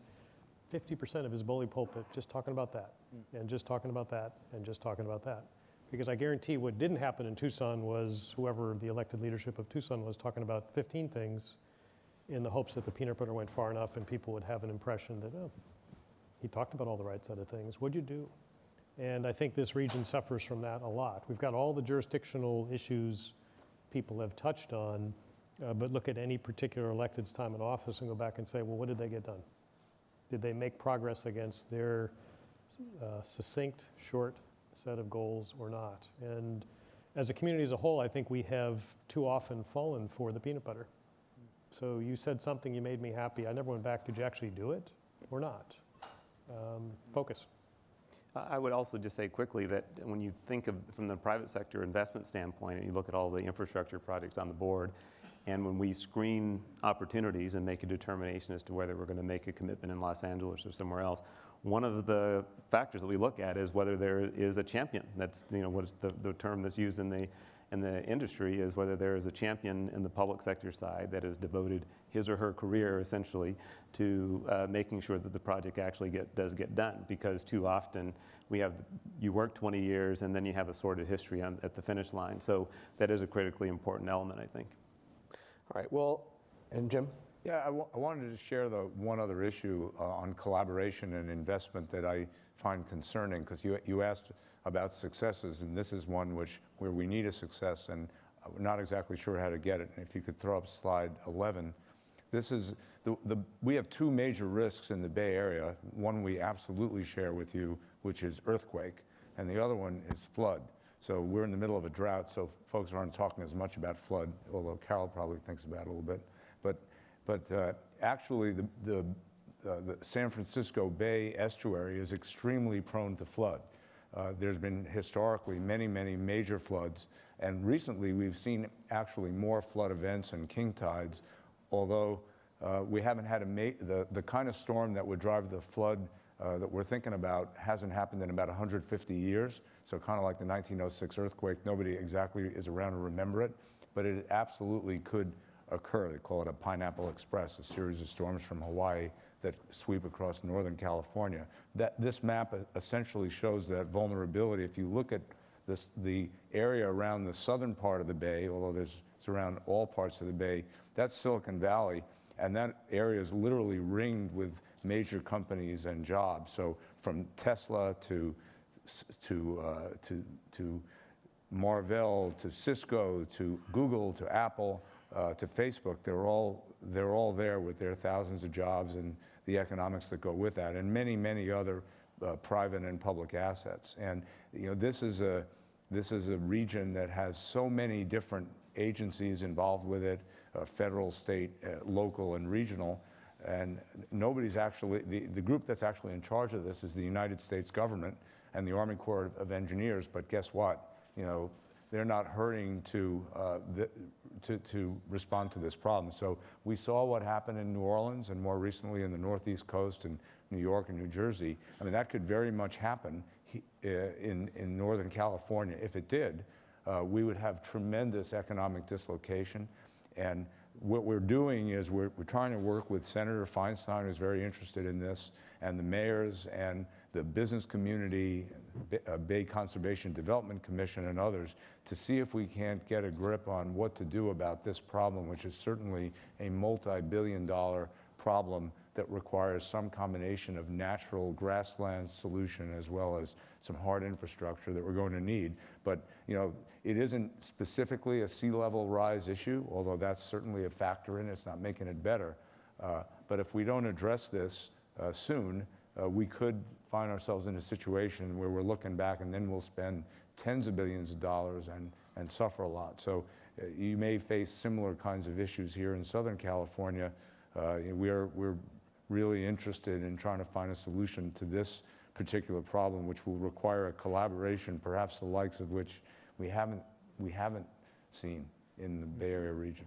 50% of his bully pulpit just talking about that, and just talking about that, and just talking about that. Because I guarantee what didn't happen in Tucson was whoever the elected leadership of Tucson was talking about 15 things in the hopes that the peanut butter went far enough and people would have an impression that, oh, he talked about all the right side of things. What'd you do? And I think this region suffers from that a lot. We've got all the jurisdictional issues people have touched on, but look at any particular elected's time in office and go back and say, well, what did they get done? Did they make progress against their succinct, short set of goals or not? And as a community as a whole, I think we have too often fallen for the peanut butter. So you said something, you made me happy. I never went back, did you actually do it or not? Focus. I would also just say quickly that when you think of from the private sector investment standpoint, and you look at all the infrastructure projects on the board, and when we screen opportunities and make a determination as to whether we're going to make a commitment in Los Angeles or somewhere else, one of the factors that we look at is whether there is a champion. That's what is the term that's used in the industry, is whether there is a champion in the public sector side that has devoted his or her career essentially to making sure that the project actually does get done. Because too often you work 20 years and then you have a sordid history at the finish line. So that is a critically important element, I think. All right, well, and Jim? Yeah, I wanted to share the one other issue on collaboration and investment that I find concerning, because you asked about successes, and this is one where we need a success, and we're not exactly sure how to get it. And if you could throw up slide 11. This is we have two major risks in the Bay Area. One we absolutely share with you, which is earthquake, and the other one is flood. So we're in the middle of a drought, so folks aren't talking as much about flood, although Carol probably thinks about it a little bit. But actually, the San Francisco Bay estuary is extremely prone to flood. There's been historically many, many major floods, and recently we've seen actually more flood events and king tides, although we haven't had the kind of storm that would drive the flood that we're thinking about hasn't happened in about 150 years. So kind of like the 1906 earthquake, nobody exactly is around to remember it, but it absolutely could occur. They call it a Pineapple Express, a series of storms from Hawaii that sweep across Northern California. This map essentially shows that vulnerability. If you look at the area around the southern part of the bay, although it's around all parts of the bay, that's Silicon Valley, and that area is literally ringed with major companies and jobs. So from Tesla to Marvell, to Cisco, to Google, to Apple, to Facebook, they're all there with their thousands of jobs and the economics that go with that, and many, many other private and public assets. And this is a region that has so many different agencies involved with it, federal, state, local, and regional. And nobody's actually, the group that's actually in charge of this is the United States government and the Army Corps of Engineers. But guess what? They're not hurrying to respond to this problem. So we saw what happened in New Orleans and more recently in the Northeast Coast and New York and New Jersey. I mean, that could very much happen in Northern California. If it did, we would have tremendous economic dislocation. And what we're doing is we're trying to work with Senator Feinstein, who's very interested in this, and the mayors and the business community, Bay Conservation Development Commission and others, to see if we can't get a grip on what to do about this problem, which is certainly a multi-billion-dollar problem that requires some combination of natural grassland solution as well as some hard infrastructure that we're going to need. But it isn't specifically a sea level rise issue, although that's certainly a factor in it. It's not making it better. But if we don't address this soon, we could find ourselves in a situation where we're looking back and then we'll spend tens of billions of dollars and suffer a lot. So you may face similar kinds of issues here in Southern California. We're really interested in trying to find a solution to this particular problem, which will require a collaboration, perhaps the likes of which we haven't seen in the Bay Area region.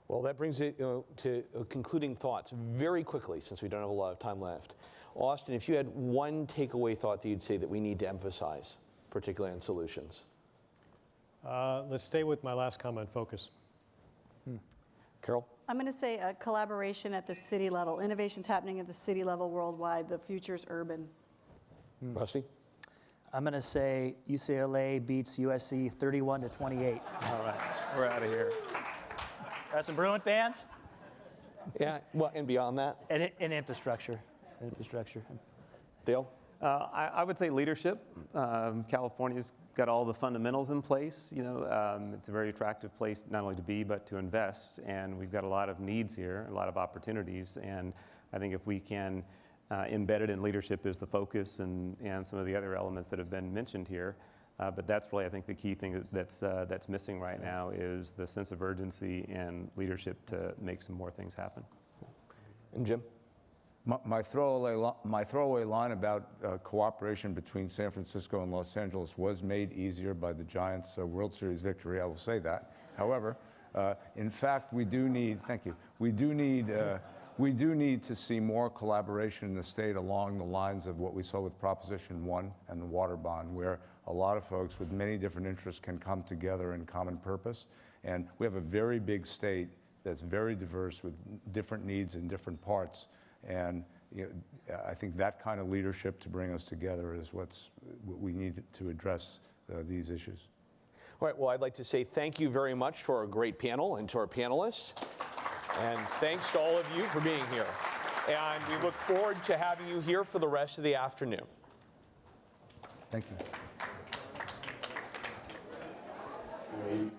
Well, that brings it to concluding thoughts very quickly, since we don't have a lot of time left. Austin, if you had one takeaway thought that you'd say that we need to emphasize, particularly on solutions. Let's stay with my last comment, focus. Carol? I'm going to say a collaboration at the city level. Innovation's happening at the city level worldwide. The future's urban. Rusty? I'm going to say UCLA beats USC 31-28. All right, we're out of here. Got some Bruin fans? Yeah, well, and beyond that? And infrastructure. Dale? I would say leadership. California's got all the fundamentals in place. It's a very attractive place not only to be, but to invest. And we've got a lot of needs here, a lot of opportunities. And I think if we can embed it in leadership is the focus and some of the other elements that have been mentioned here. But that's really, I think, the key thing that's missing right now is the sense of urgency and leadership to make some more things happen. And Jim? My throwaway line about cooperation between San Francisco and Los Angeles was made easier by the Giants' World Series victory. I will say that. However, in fact, we do need. Thank you. We do need to see more collaboration in the state along the lines of what we saw with Proposition 1 and the water bond, where a lot of folks with many different interests can come together in common purpose. And we have a very big state that's very diverse with different needs in different parts. And I think that kind of leadership to bring us together is what we need to address these issues. All right, well, I'd like to say thank you very much to our great panel and to our panelists. And thanks to all of you for being here. And we look forward to having you here for the rest of the afternoon. Thank you.